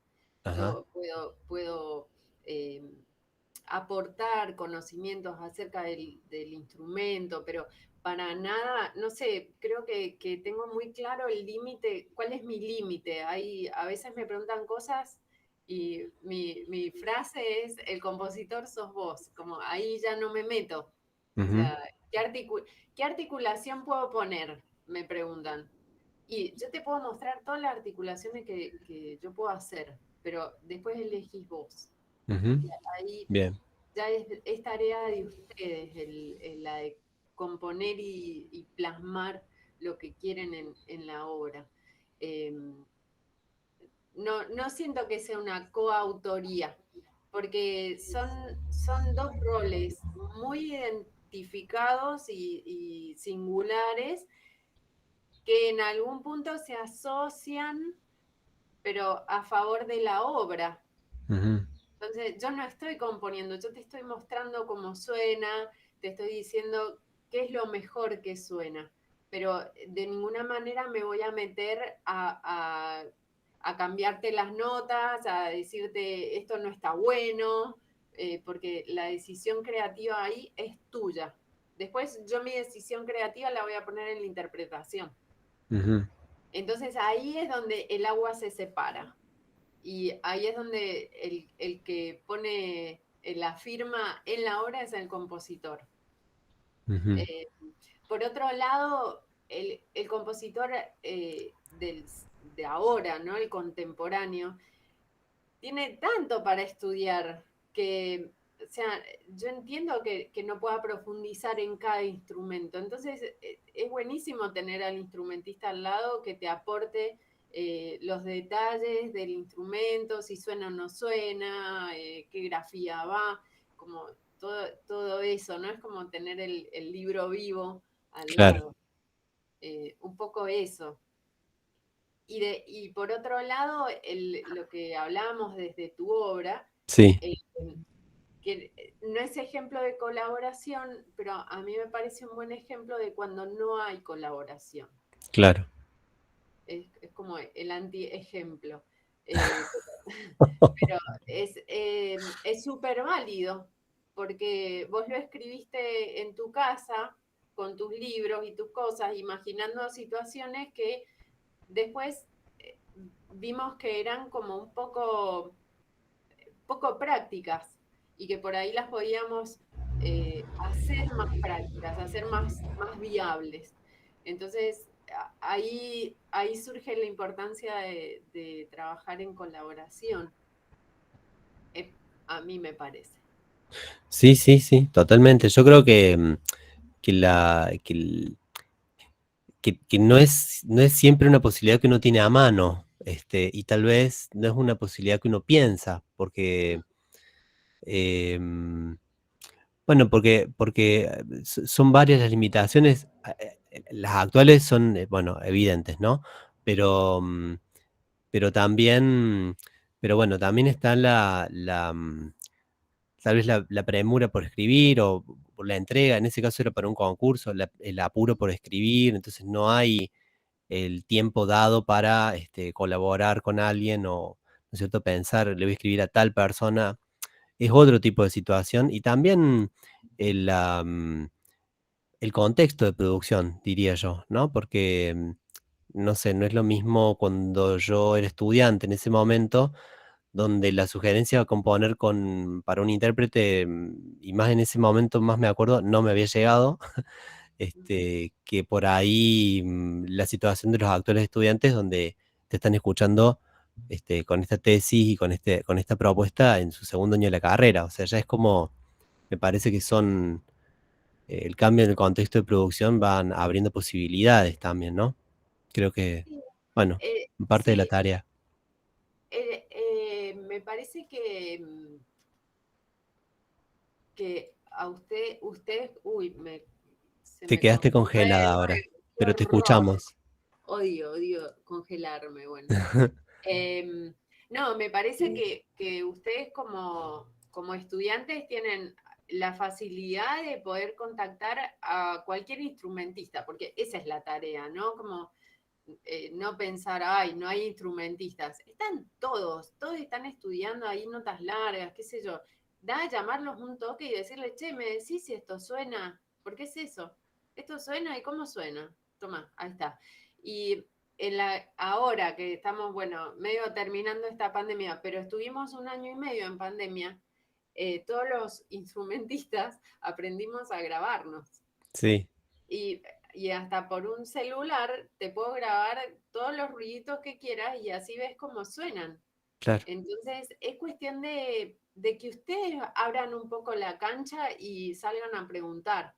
Ajá. Yo puedo eh, aportar conocimientos acerca del instrumento, pero para nada, no sé, creo que tengo muy claro el límite, cuál es mi límite. A veces me preguntan cosas y mi frase es, el compositor sos vos, como ahí ya no me meto. O Ujú, sea, ¿qué articulación puedo poner? Me preguntan. Y yo te puedo mostrar todas las articulaciones que yo puedo hacer, pero después elegís vos. ujú. Y ahí Bien. ya es tarea de ustedes la de componer y plasmar lo que quieren en la obra. Eh, no siento que sea una coautoría, porque son dos roles muy identificados y singulares que en algún punto se asocian, pero a favor de la obra. Ujú, Entonces, yo no estoy componiendo, yo te estoy mostrando cómo suena, te estoy diciendo qué es lo mejor que suena, pero de ninguna manera me voy a meter a cambiarte las notas, a decirte esto no está bueno, porque la decisión creativa ahí es tuya. Después yo mi decisión creativa la voy a poner en la interpretación. ujú, Entonces ahí es donde el agua se separa. Y ahí es donde el que pone la firma en la obra es el compositor. ujú, Eh, por otro lado, el compositor de ahora, ¿no? El contemporáneo, tiene tanto para estudiar que, o sea, yo entiendo que no pueda profundizar en cada instrumento. Entonces, es buenísimo tener al instrumentista al lado que te aporte los detalles del instrumento, si suena o no suena, qué grafía va, como todo eso, ¿no? Es como tener el libro vivo al Claro, lado. Un poco eso. Y por otro lado, lo que hablábamos desde tu obra, sí, eh, que no es ejemplo de colaboración, pero a mí me parece un buen ejemplo de cuando no hay colaboración. claro. Es como el anti-ejemplo. Eh, pero es súper válido, porque vos lo escribiste en tu casa, con tus libros y tus cosas, imaginando situaciones que después vimos que eran como un poco prácticas y que por ahí las podíamos hacer más prácticas, hacer más viables. Entonces, ahí surge la importancia de trabajar en colaboración, a mí me parece. Sí, sí, sí, totalmente. Yo creo que no es siempre una posibilidad que uno tiene a mano, y tal vez no es una posibilidad que uno piensa, porque, em, bueno, porque son varias las limitaciones, las actuales son, bueno, evidentes, ¿no? Pero, pero también, pero bueno, también está tal vez la premura por escribir o por la entrega, en ese caso era para un concurso, el apuro por escribir, entonces no hay el tiempo dado para colaborar con alguien o, ¿no es cierto?, pensar, le voy a escribir a tal persona, es otro tipo de situación y también el, el contexto de producción, diría yo, ¿no? Porque, no sé, no es lo mismo cuando yo era estudiante en ese momento, donde la sugerencia de componer para un intérprete, y más en ese momento, más me acuerdo, no me había llegado, que por ahí la situación de los actuales estudiantes donde te están escuchando con esta tesis y con esta propuesta en su segundo año de la carrera. O sea, ya es como, me parece que son, el cambio en el contexto de producción van abriendo posibilidades también, ¿no? Creo que, bueno, parte de la Sí, tarea. me parece que a ustedes, uy, se Te me quedaste congeló congelada el ahora, nuevo, qué pero te horror. escuchamos. Odio congelarme, bueno. No, me parece que ustedes como estudiantes tienen la facilidad de poder contactar a cualquier instrumentista, porque esa es la tarea, ¿no? Como no pensar, ay, no hay instrumentistas. Están todos están estudiando ahí notas largas, qué sé yo. Da a llamarlos un toque y decirle, che, ¿me decís si esto suena? ¿Por qué es eso? ¿Esto suena y cómo suena? Toma, ahí está. Y ahora que estamos, bueno, medio terminando esta pandemia, pero estuvimos un año y medio en pandemia, todos los instrumentistas aprendimos a grabarnos. Sí, Y, y hasta por un celular te puedo grabar todos los ruiditos que quieras y así ves cómo suenan. claro. Entonces, es cuestión de que ustedes abran un poco la cancha y salgan a preguntar.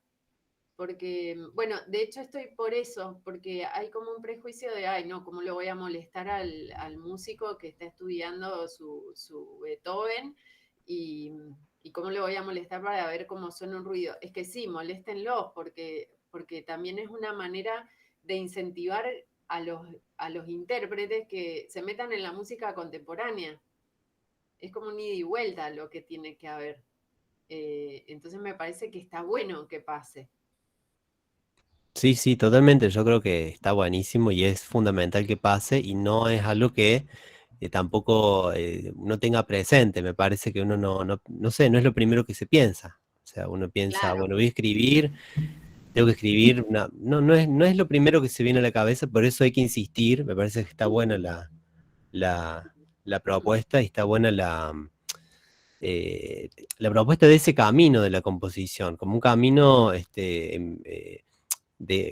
Porque, bueno, de hecho estoy por eso, porque hay como un prejuicio de, ay, no, ¿cómo le voy a molestar al músico que está estudiando su Beethoven? Y, y cómo le voy a molestar para ver cómo suena un ruido. Es que sí, moléstenlos, porque también es una manera de incentivar a los intérpretes que se metan en la música contemporánea. Es como un ida y vuelta lo que tiene que haber. Entonces me parece que está bueno que pase. Sí, sí, totalmente. Yo creo que está buenísimo y es fundamental que pase y no es algo que tampoco uno tenga presente. Me parece que uno no sé, no es lo primero que se piensa. O sea, uno piensa, Claro. bueno, voy a escribir, tengo que escribir no es lo primero que se viene a la cabeza, por eso hay que insistir. Me parece que está buena la propuesta y está buena eh, la propuesta de ese camino de la composición, como un camino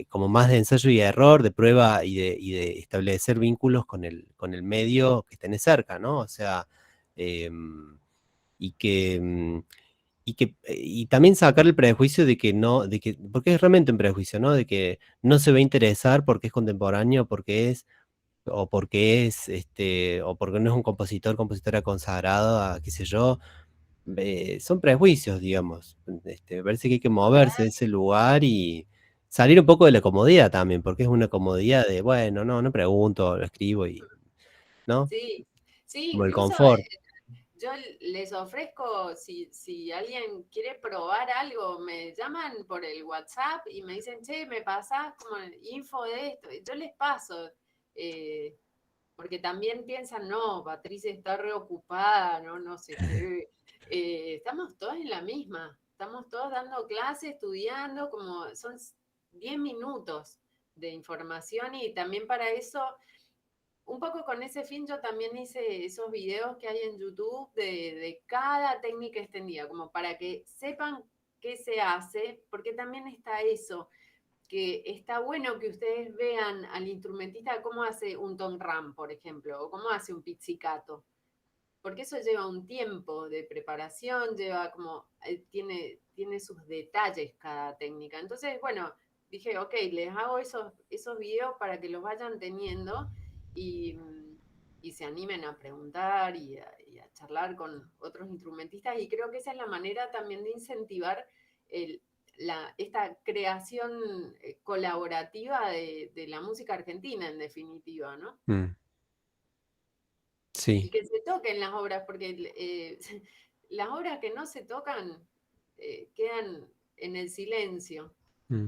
como más de ensayo y error, de prueba y de establecer vínculos con el medio que tenés cerca, ¿no? O sea, y que... y también sacar el prejuicio de que no, porque es realmente un prejuicio, ¿no? De que no se va a interesar porque es contemporáneo, o porque no es un compositora consagrado, qué sé yo. Son prejuicios, digamos. Me parece que hay que moverse de ese lugar y salir un poco de la comodidad también, porque es una comodidad de, bueno, no pregunto, lo escribo ¿no? Sí, sí, Como el incluso confort. yo les ofrezco, si alguien quiere probar algo, me llaman por el WhatsApp y me dicen, che, me pasás como info de esto. Y yo les paso, porque también piensan, no, Patricia está reocupada, no sé qué. Estamos todos en la misma, estamos todos dando clases, estudiando, como son 10 minutos de información y también para eso un poco con ese fin yo también hice esos videos que hay en YouTube de cada técnica extendida, como para que sepan qué se hace, porque también está eso, que está bueno que ustedes vean al instrumentista cómo hace un tom ram, por ejemplo, o cómo hace un pizzicato, porque eso lleva un tiempo de preparación, lleva como, tiene sus detalles cada técnica. Entonces, bueno, dije, ok, les hago esos videos para que los vayan teniendo y, y se animen a preguntar y a charlar con otros instrumentistas. Y creo que esa es la manera también de incentivar esta creación colaborativa de la música argentina, en definitiva, ¿no? Mm, Y sí. que se toquen las obras, porque las obras que no se tocan quedan en el silencio. Mm.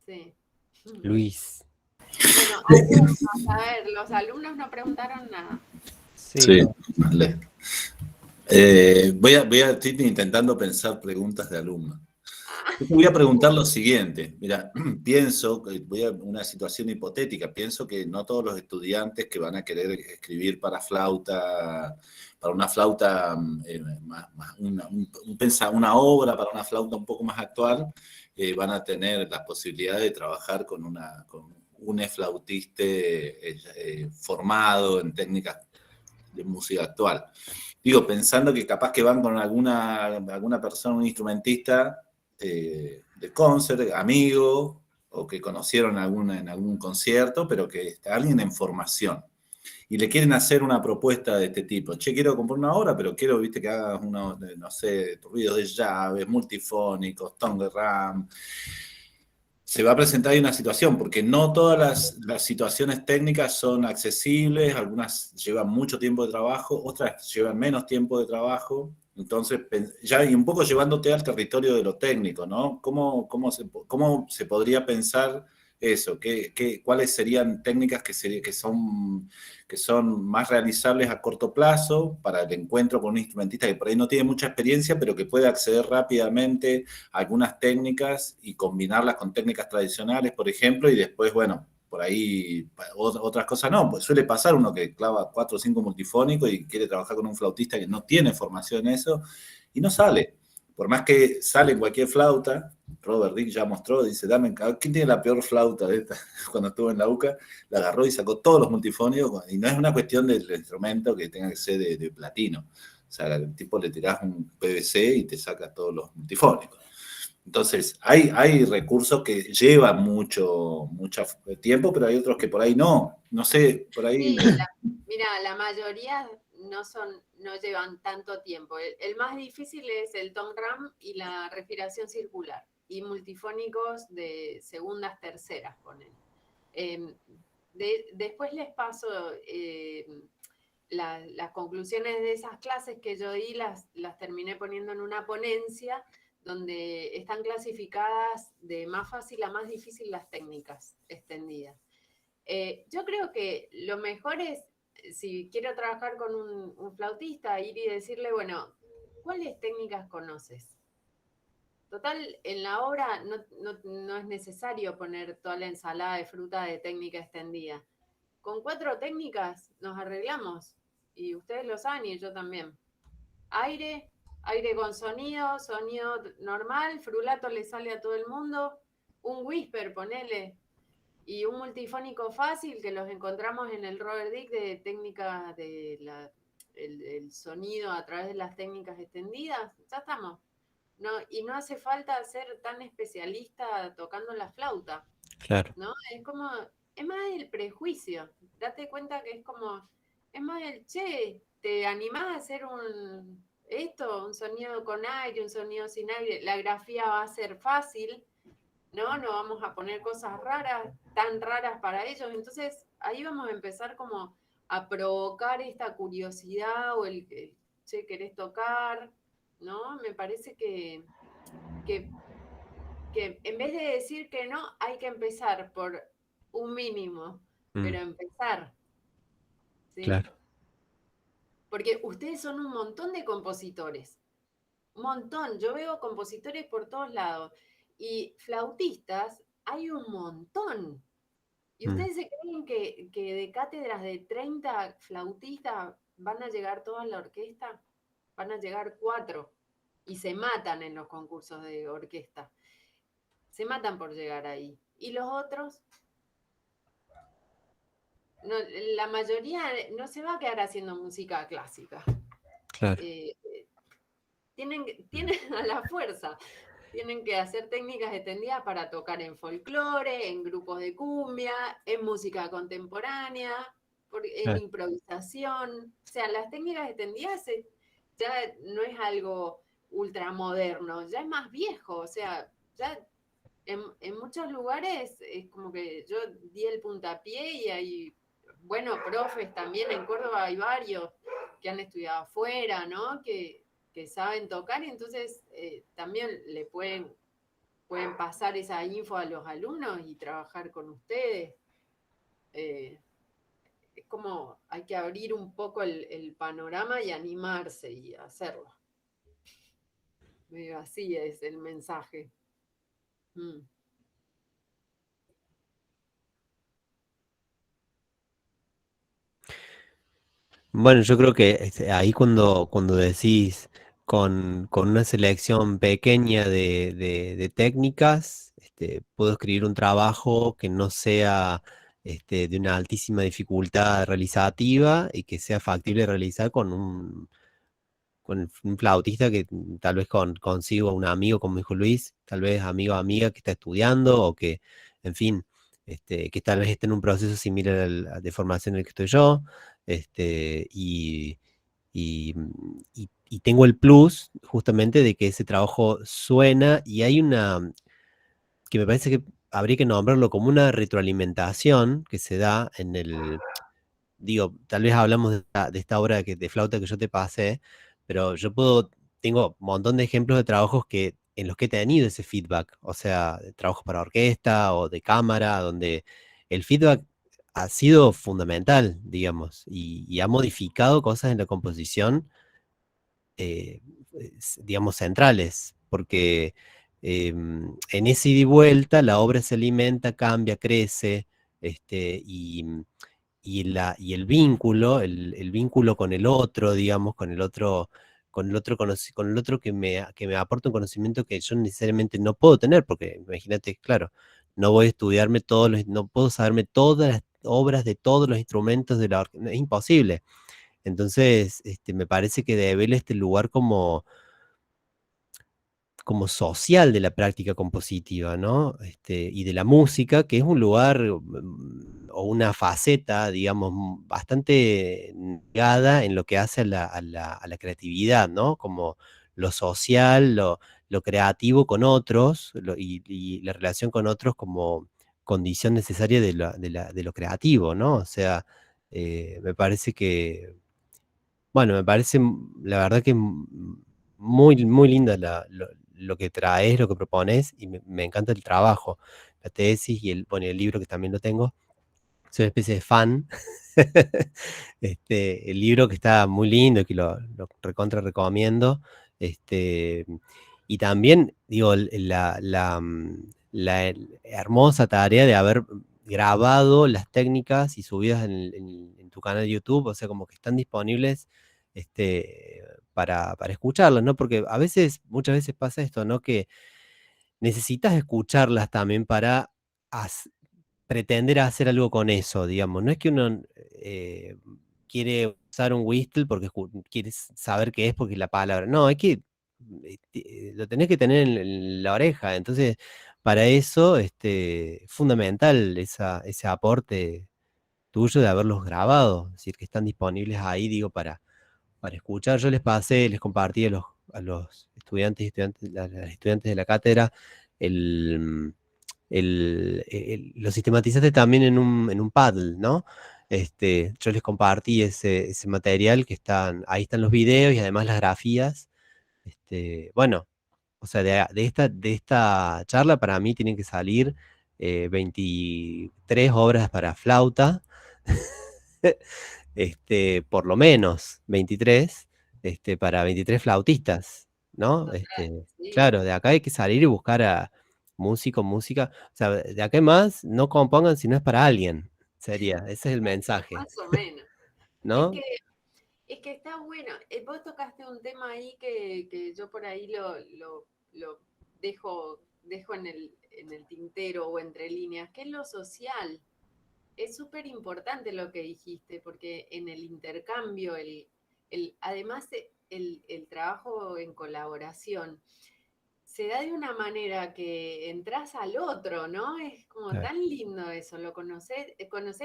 Sí. Luis. Bueno, alumnos, a ver, los alumnos no preguntaron nada. Sí, no. vale. Estoy intentando pensar preguntas de alumnos. Yo te voy a preguntar lo siguiente. Mira, voy a una situación hipotética. Pienso que no todos los estudiantes que van a querer escribir para una flauta, una obra para una flauta un poco más actual, van a tener la posibilidad de trabajar con un flautista formado en técnicas de música actual. Digo, pensando que capaz que van con alguna persona, un instrumentista de concert, amigo, o que conocieron en algún concierto, pero que está alguien en formación. Y le quieren hacer una propuesta de este tipo. Che, quiero comprar una obra, pero quiero, viste, que hagas unos, no sé, ruidos de llaves, multifónicos, tongue ram. Se va a presentar ahí una situación, porque no todas las situaciones técnicas son accesibles, algunas llevan mucho tiempo de trabajo, otras llevan menos tiempo de trabajo. Entonces, ya y un poco llevándote al territorio de lo técnico, ¿no? ¿Cómo se podría pensar eso? ¿Cuáles serían técnicas que son más realizables a corto plazo para el encuentro con un instrumentista que por ahí no tiene mucha experiencia, pero que puede acceder rápidamente a algunas técnicas y combinarlas con técnicas tradicionales, por ejemplo, y después, bueno, por ahí otras cosas no? Pues suele pasar uno que clava 4 o 5 multifónicos y quiere trabajar con un flautista que no tiene formación en eso y no sale. Por más que sale en cualquier flauta, Robert Dick ya mostró, dice, ¿quién tiene la peor flauta de esta? Cuando estuvo en la UCA, la agarró y sacó todos los multifónicos, y no es una cuestión del instrumento que tenga que ser de platino. O sea, al tipo le tirás un PVC y te saca todos los multifónicos. Entonces, hay recursos que llevan mucho tiempo, pero hay otros que por ahí no. No sé, por ahí... Sí, mira, la mayoría no llevan tanto tiempo. El más difícil es el tom ram y la respiración circular, y multifónicos de segundas, terceras, ponen. Después les paso las conclusiones de esas clases que yo di, las terminé poniendo en una ponencia donde están clasificadas de más fácil a más difícil las técnicas extendidas. Yo creo que lo mejor es, si quiero trabajar con un flautista, ir y decirle, bueno, ¿cuáles técnicas conoces? Total, en la obra no es necesario poner toda la ensalada de fruta de técnica extendida. Con 4 técnicas nos arreglamos, y ustedes lo saben y yo también. Aire con sonido normal, frulato le sale a todo el mundo, un whisper, ponele, y un multifónico fácil que los encontramos en el Robert Dick de técnica de el sonido a través de las técnicas extendidas, ya estamos. No, y no hace falta ser tan especialista tocando la flauta, Claro, ¿no? Es más el prejuicio. Date cuenta que es más el, che, ¿te animás a hacer un sonido con aire, un sonido sin aire? La grafía va a ser fácil, ¿no? No vamos a poner cosas raras, tan raras para ellos. Entonces, ahí vamos a empezar como a provocar esta curiosidad o el que, che, querés tocar, ¿no? Me parece que, que en vez de decir que no, hay que empezar por un mínimo, pero empezar, ¿sí? claro. Porque ustedes son un montón de compositores, un montón. Yo veo compositores por todos lados y flautistas hay un montón. ¿Y ustedes se creen que de cátedras de 30 flautistas van a llegar todas a la orquesta? Van a llegar 4 y se matan en los concursos de orquesta. Se matan por llegar ahí. ¿Y los otros? No, la mayoría no se va a quedar haciendo música clásica. Claro. Eh, tienen a la fuerza, tienen que hacer técnicas extendidas para tocar en folclore, en grupos de cumbia, en música contemporánea, en Claro. improvisación. O sea, las técnicas extendidas ya no es algo ultramoderno, ya es más viejo. O sea, ya en muchos lugares es como que yo di el puntapié y hay, bueno, profes también en Córdoba hay varios que han estudiado afuera, ¿no? Que saben tocar y entonces también pueden pasar esa info a los alumnos y trabajar con ustedes. Eh, es como hay que abrir un poco el panorama y animarse y hacerlo. Medio así es el mensaje. Mm. Bueno, yo creo que ahí cuando decís con una selección pequeña de técnicas, puedo escribir un trabajo que no sea de una altísima dificultad realizativa y que sea factible de realizar con un flautista que tal vez consigo un amigo, como dijo Luis, tal vez amigo o amiga que está estudiando o que, en fin, que tal vez esté en un proceso similar de formación en el que estoy yo, y, y tengo el plus justamente de que ese trabajo suena y hay que me parece que habría que nombrarlo como una retroalimentación que se da digo, tal vez hablamos de esta obra de flauta que yo te pasé, pero tengo un montón de ejemplos de trabajos en los que he tenido ese feedback, o sea, de trabajos para orquesta o de cámara, donde el feedback ha sido fundamental, digamos, y ha modificado cosas en la composición, eh, digamos, centrales, porque en ese ida y vuelta la obra se alimenta, cambia, crece, y el vínculo, el vínculo con el otro, digamos, con el otro que me aporta un conocimiento que yo necesariamente no puedo tener, porque imagínate, claro, no voy a estudiarme no puedo saberme todas las obras de todos los instrumentos de la orquesta, es imposible. Entonces, me parece que debe haber este lugar como social de la práctica compositiva, ¿no? Y de la música, que es un lugar o una faceta, digamos, bastante ligada en lo que hace a la creatividad, ¿no? Como lo social, lo creativo con otros y la relación con otros como condición necesaria de lo creativo, ¿no? O sea, me parece que, bueno, me parece la verdad que muy, muy linda lo que traes, lo que propones, y me encanta el trabajo, la tesis y bueno, y el libro que también lo tengo. Soy una especie de fan. El libro que está muy lindo, que lo recontra recomiendo. Este, y también, digo, la hermosa tarea de haber grabado las técnicas y subidas en tu canal de YouTube, o sea, como que están disponibles para escucharlas, ¿no? Porque muchas veces pasa esto, ¿no? Que necesitas escucharlas también para pretender hacer algo con eso, digamos. No es que uno quiere usar un whistle porque quiere saber qué es porque es la palabra. No, hay que, lo tenés que tener en la oreja. Entonces, para eso, fundamental ese aporte tuyo de haberlos grabado, es decir, que están disponibles ahí, digo, para escuchar. Yo les compartí a los estudiantes y las estudiantes de la cátedra, lo sistematizaste también en un Paddle, ¿no? Yo les compartí ese material ahí están los videos y además las grafías. Bueno, o sea, de esta charla para mí tienen que salir 23 obras para flauta, por lo menos 23, para 23 flautistas, ¿no? Total, sí. Claro, de acá hay que salir y buscar a música. O sea, de acá en más, no compongan si no es para alguien. Ese es el mensaje, Más o menos. Es ¿no? que, es que está bueno. Vos tocaste un tema ahí que yo por ahí lo dejo en el tintero o entre líneas, que es lo social. Es súper importante lo que dijiste, porque en el intercambio, además el trabajo en colaboración, se da de una manera que entras al otro, ¿no? Es como Claro. tan lindo eso, lo conocer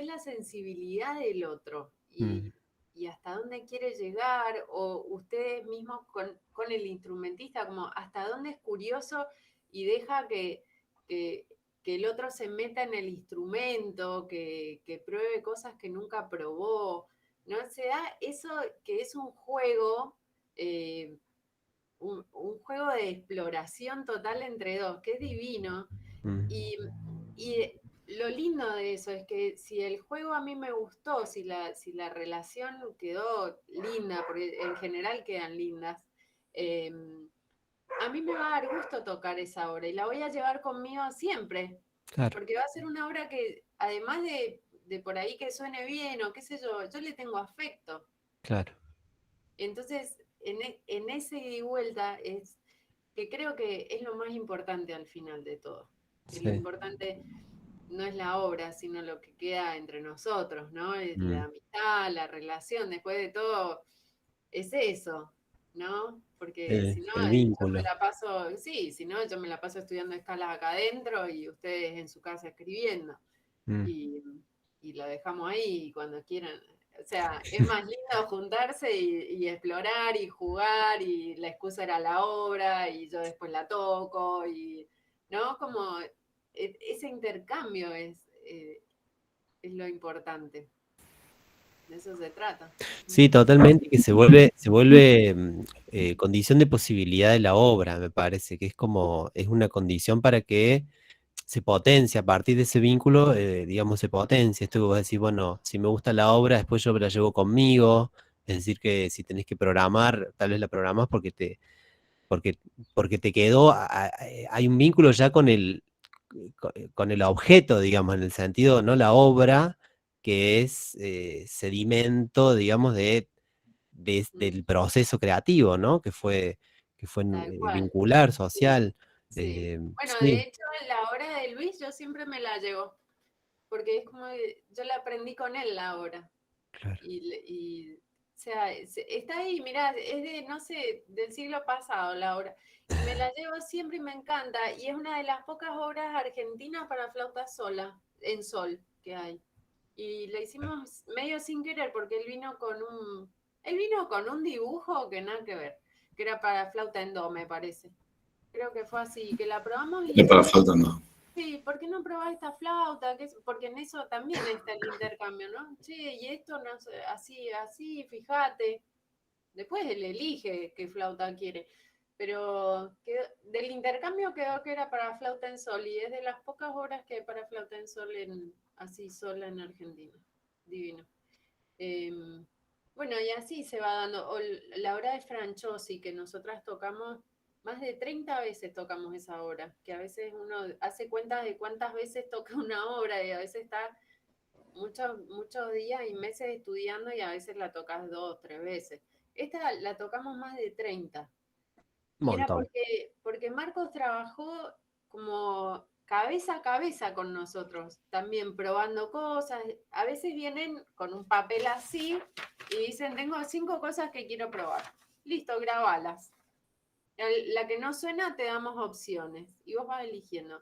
la sensibilidad del otro Mm, y hasta dónde quiere llegar, o ustedes mismos con el instrumentista, como hasta dónde es curioso y deja que, que el otro se meta en el instrumento, que pruebe cosas que nunca probó, ¿no? Se da eso que es un juego. Un juego de exploración total entre dos, que es divino. mm, Y lo lindo de eso es que si el juego a mí me gustó, si la relación quedó linda, porque en general quedan lindas, eh, a mí me va a dar gusto tocar esa obra y la voy a llevar conmigo siempre, claro, porque va a ser una obra que, además de por ahí que suene bien o qué sé yo le tengo afecto. claro. Entonces, en ese ida y vuelta es que creo que es lo más importante al final de todo. Que lo Sí. importante no es la obra, sino lo que queda entre nosotros, ¿no? Es la Mm, amistad, la relación, después de todo, es eso, ¿no? Porque si no, el yo me vínculo. la paso, sí, si no, yo me la paso estudiando escalas acá adentro y ustedes en su casa escribiendo. Mm, Y, y lo dejamos ahí cuando quieran. O sea, es más lindo juntarse y explorar y jugar y la excusa era la obra y yo después la toco y, ¿no? Como ese intercambio es lo importante. De eso se trata. Sí, totalmente, que se vuelve condición de posibilidad de la obra, me parece, que es una condición para que se potencie, a partir de ese vínculo, digamos, se potencia. Esto que vos decís, bueno, si me gusta la obra, después yo me la llevo conmigo, es decir, que si tenés que programar, tal vez la programás porque, porque te quedó, hay un vínculo ya con el objeto, digamos, en el sentido, no la obra, que es sedimento, digamos, del proceso creativo, ¿no? Que fue Tal cual. vincular, social. Sí. Bueno, de Sí, hecho, la obra de Luis yo siempre me la llevo, porque es como que yo la aprendí con él la obra. claro. O sea, está ahí, mirá, es de, no sé, del siglo pasado la obra. Y me la llevo siempre y me encanta. Y es una de las pocas obras argentinas para flauta sola, en sol, que hay. Y la hicimos medio sin querer porque él vino con un dibujo que nada que ver, que era para flauta en do, me parece. Creo que fue así, que la probamos y Para dijimos, faltando. sí, ¿por qué no probás esta flauta? Porque en eso también está el intercambio, ¿no? Che, y esto no sé, así, así, fíjate. Después él elige qué flauta quiere. Pero del intercambio quedó que era para flauta en sol y es de las pocas obras que hay para flauta en sol así sola en Argentina. Divino. Bueno, y así se va dando. O la obra de Franchosi, que nosotras tocamos, más de 30 veces tocamos esa obra, que a veces uno hace cuentas de cuántas veces toca una obra y a veces está muchos, muchos días y meses estudiando y a veces la tocas 2, 3 veces. Esta la tocamos más de 30. Un Y era montón. porque Marcos trabajó como cabeza a cabeza con nosotros, también probando cosas. A veces vienen con un papel así y dicen, tengo 5 cosas que quiero probar. Listo, grabalas. La que no suena te damos opciones y vos vas eligiendo.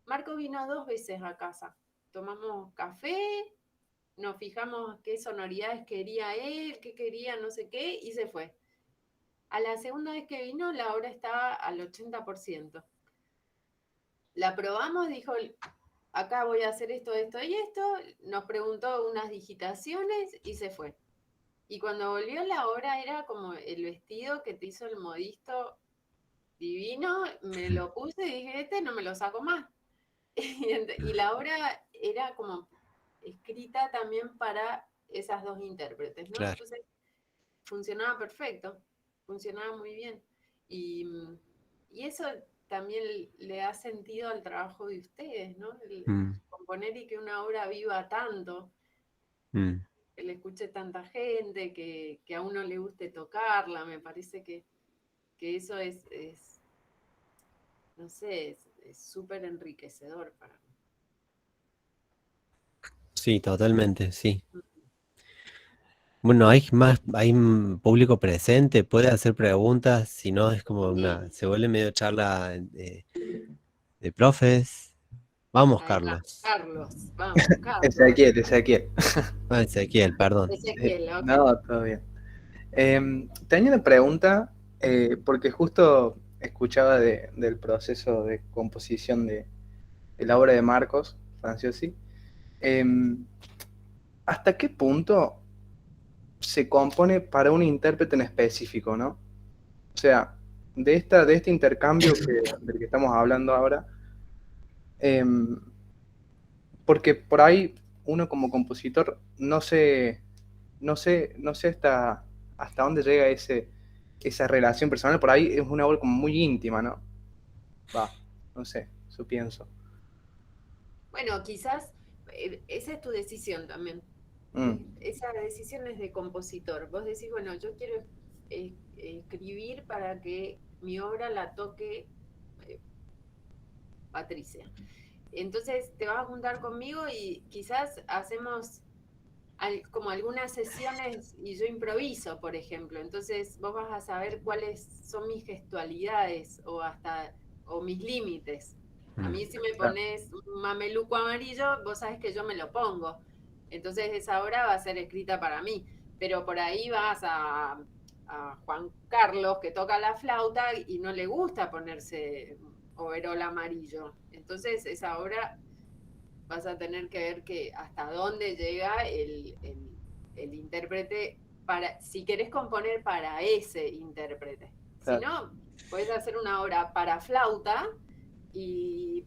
Marco vino 2 veces a casa. Tomamos café, nos fijamos qué sonoridades quería él, qué quería no sé qué, y se fue. A la segunda vez que vino, la obra estaba al 80%. La probamos, dijo, acá voy a hacer esto, esto y esto. Nos preguntó unas digitaciones y se fue. Y cuando volvió, la obra era como el vestido que te hizo el modisto divino. Me lo puse y dije, este no me lo saco más. Y la obra era como escrita también para esas 2 intérpretes, ¿no? Claro. Entonces funcionaba perfecto, funcionaba muy bien. Y eso también le da sentido al trabajo de ustedes, ¿no? El componer y que una obra viva tanto, que le escuche tanta gente, que a uno le guste tocarla. Me parece que eso es no sé, es súper enriquecedor para mí. Sí, totalmente, sí. Bueno, hay un público presente, puede hacer preguntas, si no es como se vuelve medio charla de profes. Vamos, Ahí va, Carlos. Carlos, vamos, Carlos. Ezequiel. Ah, Ezequiel, perdón. Ezequiel, ok. No, todo bien. Tenía una pregunta, porque justo escuchaba del proceso de composición de la obra de Marcos Franciosi. ¿Hasta qué punto se compone para un intérprete en específico, no? O sea, de este intercambio del que estamos hablando ahora, porque por ahí uno como compositor no sé hasta dónde llega esa relación personal. Por ahí es una obra como muy íntima, ¿no? No sé, eso pienso. Bueno, quizás esa es tu decisión también. Esa decisión es de compositor. Vos decís, bueno, yo quiero escribir para que mi obra la toque Patricia. Entonces te vas a juntar conmigo y quizás hacemos como algunas sesiones y yo improviso, por ejemplo. Entonces vos vas a saber cuáles son mis gestualidades o mis límites. A mí si me pones un mameluco amarillo, vos sabés que yo me lo pongo. Entonces esa obra va a ser escrita para mí. Pero por ahí vas a Juan Carlos, que toca la flauta y no le gusta ponerse overol amarillo. Entonces esa obra vas a tener que ver que hasta dónde llega el intérprete si querés componer para ese intérprete. Claro. Si no, puedes hacer una obra para flauta y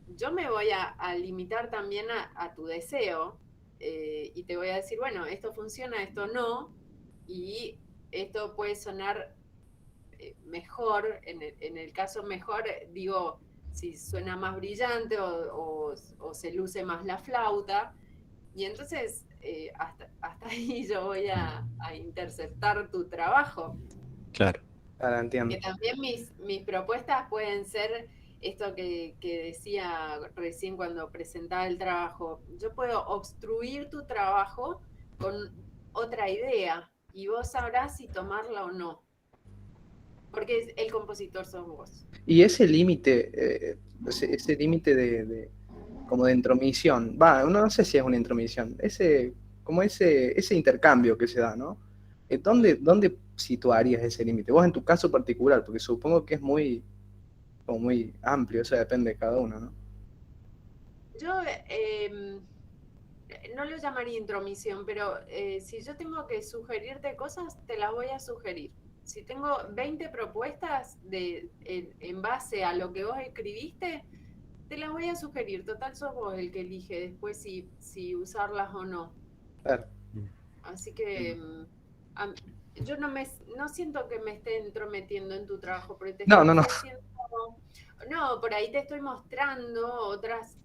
yo me voy a limitar también a tu deseo y te voy a decir, bueno, esto funciona, esto no, y esto puede sonar mejor, en el caso mejor, digo, si suena más brillante o se luce más la flauta. Y entonces hasta ahí yo voy a interceptar tu trabajo. Claro. Ahora entiendo. Que también mis propuestas pueden ser esto que decía recién cuando presentaba el trabajo. Yo puedo obstruir tu trabajo con otra idea y vos sabrás si tomarla o no. Porque el compositor sos vos. Y ese límite, ese límite como de intromisión, no sé si es una intromisión, ese intercambio que se da, ¿no? ¿Dónde situarías ese límite? Vos en tu caso particular, porque supongo que es muy amplio, eso depende de cada uno, ¿no? Yo no lo llamaría intromisión, pero si yo tengo que sugerirte cosas, te las voy a sugerir. Si tengo 20 propuestas en base a lo que vos escribiste, te las voy a sugerir. Total, sos vos el que elige después si usarlas o no. Claro. Así que yo no siento que me esté entrometiendo en tu trabajo, pero te estoy ofreciendo. No, por ahí te estoy mostrando otras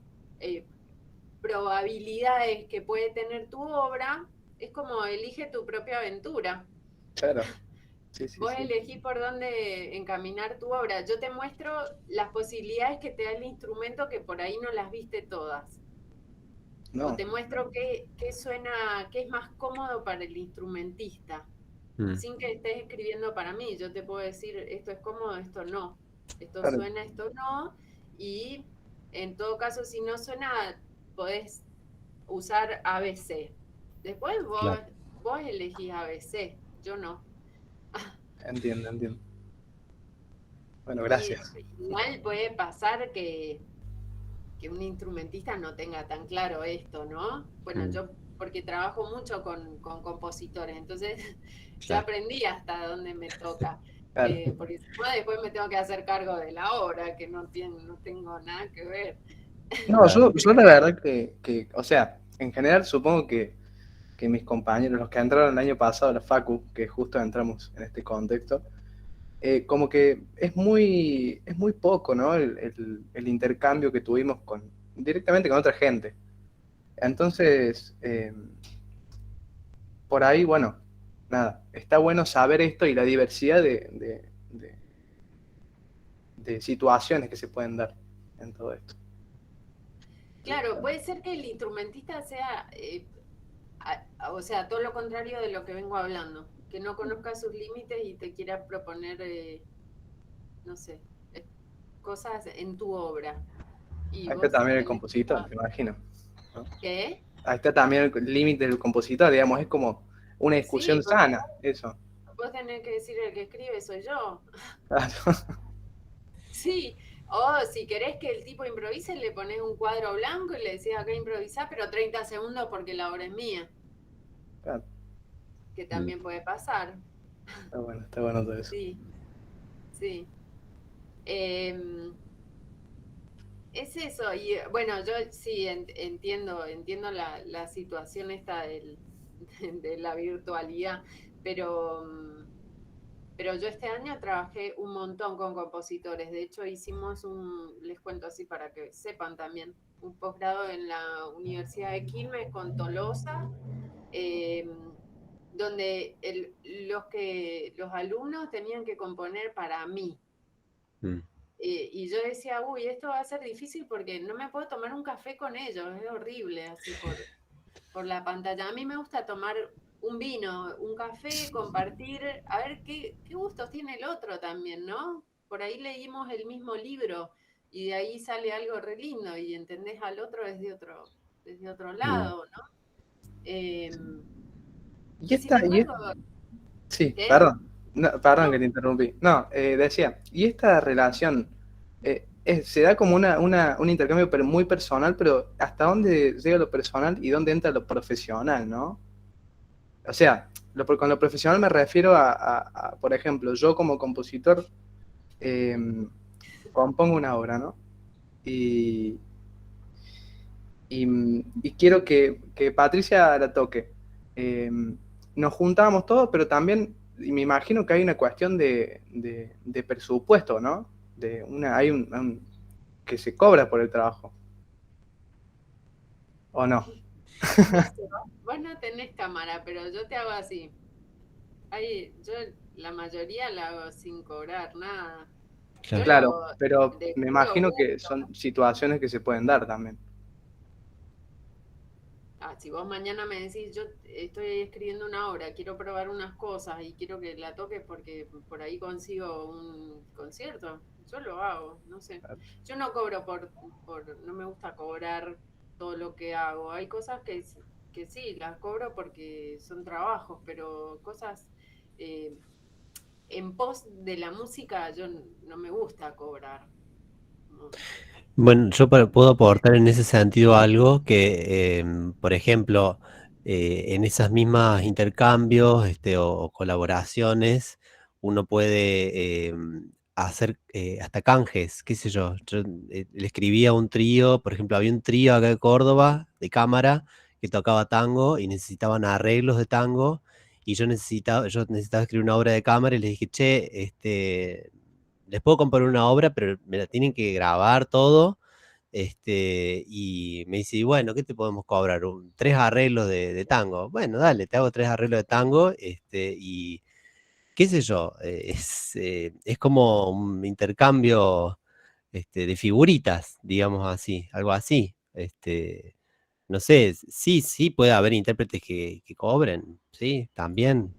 probabilidades que puede tener tu obra. Es como elige tu propia aventura. Claro. Sí, sí, Vos sí. elegís por dónde encaminar tu obra. Yo te muestro las posibilidades que te da el instrumento que por ahí no las viste todas. O No, te muestro qué suena, qué es más cómodo para el instrumentista, Mm, sin que estés escribiendo para mí. Yo te puedo decir, esto es cómodo, esto no. Esto claro, suena, esto no. Y en todo caso, si no suena, podés usar ABC. Después claro. vos elegís ABC, yo no. entiendo, entiendo. Bueno, Y gracias. igual puede pasar que un instrumentista no tenga tan claro esto, ¿no? Bueno, Mm, yo porque trabajo mucho con compositores, entonces ya claro. aprendí hasta dónde me toca. Claro. Porque si no, después me tengo que hacer cargo de la obra, que no tengo nada que ver. No, Claro. yo la verdad o sea, en general supongo que mis compañeros, los que entraron el año pasado a la Facu, que justo entramos en este contexto, como que es muy poco, ¿no? El intercambio que tuvimos directamente con otra gente. Entonces, por ahí, bueno, nada, está bueno saber esto y la diversidad de situaciones que se pueden dar en todo esto. Claro, puede ser que el instrumentista sea, o sea, todo lo contrario de lo que vengo hablando, que no conozca sus límites y te quiera proponer, no sé, cosas en tu obra. Y Ahí está vos también el tenés compositor, me imagino, ¿no? que, Ahí está también el límite del compositor, digamos, es como una sí, discusión porque sana, eso. vos tenés que decir el que escribe soy yo. Claro, Sí, o si querés que el tipo improvise, le pones un cuadro blanco y le decís acá improvisar, pero 30 segundos porque la obra es mía, claro, que Mm. también puede pasar. está bueno todo eso. Sí, sí. Em, es eso, y bueno, yo sí entiendo la situación esta de la virtualidad, pero, pero yo este año trabajé un montón con compositores. De hecho, hicimos les cuento así para que sepan también, un posgrado en la Universidad de Quilmes con Tolosa, eh, donde los alumnos tenían que componer para mí. Mm. Y yo decía, uy, esto va a ser difícil porque no me puedo tomar un café con ellos, es horrible así por la pantalla. A mí me gusta tomar un vino, un café, compartir, a ver qué gustos tiene el otro también, ¿no? Por ahí leímos el mismo libro y de ahí sale algo re lindo y entendés al otro desde otro Mm. lado, ¿no? Em, Y y sin esta, embargo, sí, ¿qué? perdón, no, perdón que No, te interrumpí. No, decía, y esta relación se da como un intercambio muy personal, pero ¿hasta dónde llega lo personal y dónde entra lo profesional, no? O sea, con lo profesional me refiero por ejemplo, yo como compositor eh, compongo una obra, ¿no? Y, y quiero que Patricia la toque. Eh, Nos juntamos todos, pero también y me imagino que hay una cuestión de presupuesto, ¿no? Hay que se cobra por el trabajo, ¿o no? no sé, vos no tenés cámara, pero yo te hago así. Yo la mayoría la hago sin cobrar nada. Yo Claro. lo Claro, hago pero de me puro imagino que gusto. son situaciones que se pueden dar también. Si vos mañana me decís, yo estoy escribiendo una obra, quiero probar unas cosas y quiero que la toques porque por ahí consigo un concierto, yo lo hago, no sé. Yo no cobro no me gusta cobrar todo lo que hago. Hay cosas que sí, las cobro porque son trabajos, pero cosas eh, en pos de la música yo no me gusta cobrar. No. Bueno, yo puedo aportar en ese sentido algo que, por ejemplo, en esas mismas intercambios o colaboraciones, uno puede hacer hasta canjes, qué sé yo. Yo le escribía a un trío, por ejemplo, había un trío acá de Córdoba, de cámara, que tocaba tango y necesitaban arreglos de tango, y yo necesitaba escribir una obra de cámara y les dije, che, les puedo componer una obra, pero me la tienen que grabar todo. Y me dice, y bueno, ¿qué te podemos cobrar? Tres arreglos de tango. Bueno, dale, te hago tres arreglos de tango. Y qué sé yo, es como un intercambio de figuritas, digamos así, algo así. No sé, sí puede haber intérpretes que cobren, sí, también,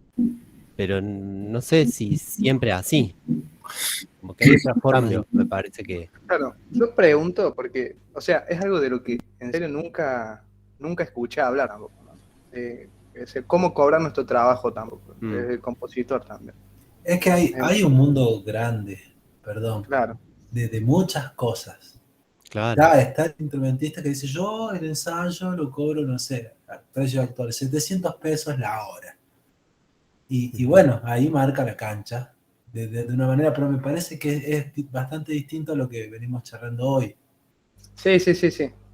pero no sé si siempre así. Como que hay otras formas, me parece que... Claro, yo pregunto porque, o sea, es algo de lo que en serio nunca escuché hablar tampoco, ¿no? Es el cómo cobrar nuestro trabajo tampoco, es el compositor también. Es que hay un mundo grande, perdón, Claro, de muchas cosas. Claro. Está el instrumentista que dice, yo el ensayo lo cobro, no sé, a precio actual, 700 pesos la hora. Y bueno, ahí marca la cancha de una manera, pero me parece que es bastante distinto a lo que venimos charlando hoy. sí,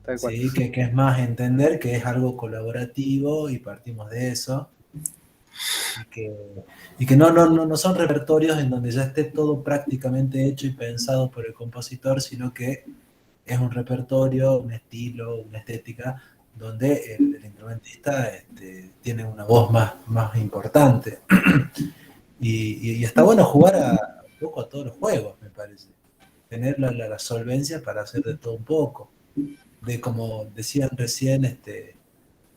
tal cual. ¿Sí? Que es más entender que es algo colaborativo y partimos de eso. Y que no son repertorios en donde ya esté todo prácticamente hecho y pensado por el compositor, sino que es un repertorio, un estilo, una estética, donde el instrumentista tiene una voz más importante. Y está bueno jugar un poco a todos los juegos, me parece. Tener la solvencia para hacer de todo un poco. De como decían recién,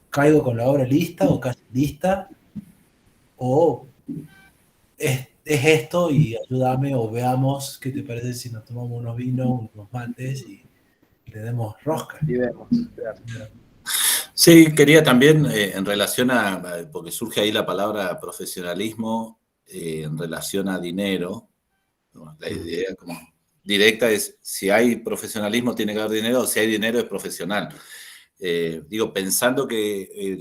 caigo con la obra lista o casi lista, o es esto y ayúdame, o veamos qué te parece si nos tomamos unos vinos, unos mates y le demos rosca. Y vemos, claro. Sí, quería también, en relación porque surge ahí la palabra profesionalismo, en relación a dinero, ¿no? La idea como directa es, si hay profesionalismo tiene que haber dinero, o si hay dinero es profesional. Digo, pensando que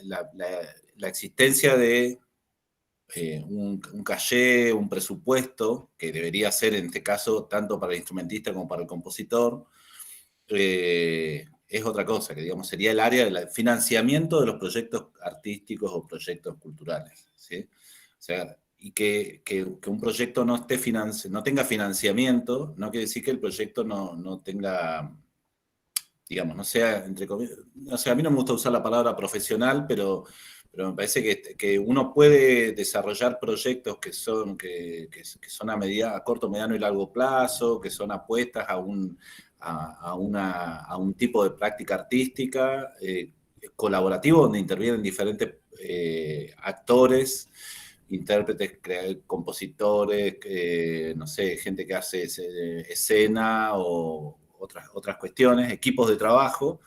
la existencia de un caché, un presupuesto, que debería ser en este caso tanto para el instrumentista como para el compositor, es otra cosa, que digamos sería el área del financiamiento de los proyectos artísticos o proyectos culturales, ¿sí? O sea, y que un proyecto no tenga financiamiento, no quiere decir que el proyecto no tenga, digamos, no sea, entre comillas, no sé, a mí no me gusta usar la palabra profesional, pero me parece que uno puede desarrollar proyectos que son a corto, mediano y largo plazo, que son apuestas a un tipo de práctica artística colaborativo donde intervienen diferentes actores, intérpretes, compositores, no sé, gente que hace escena o otras cuestiones, equipos de trabajo,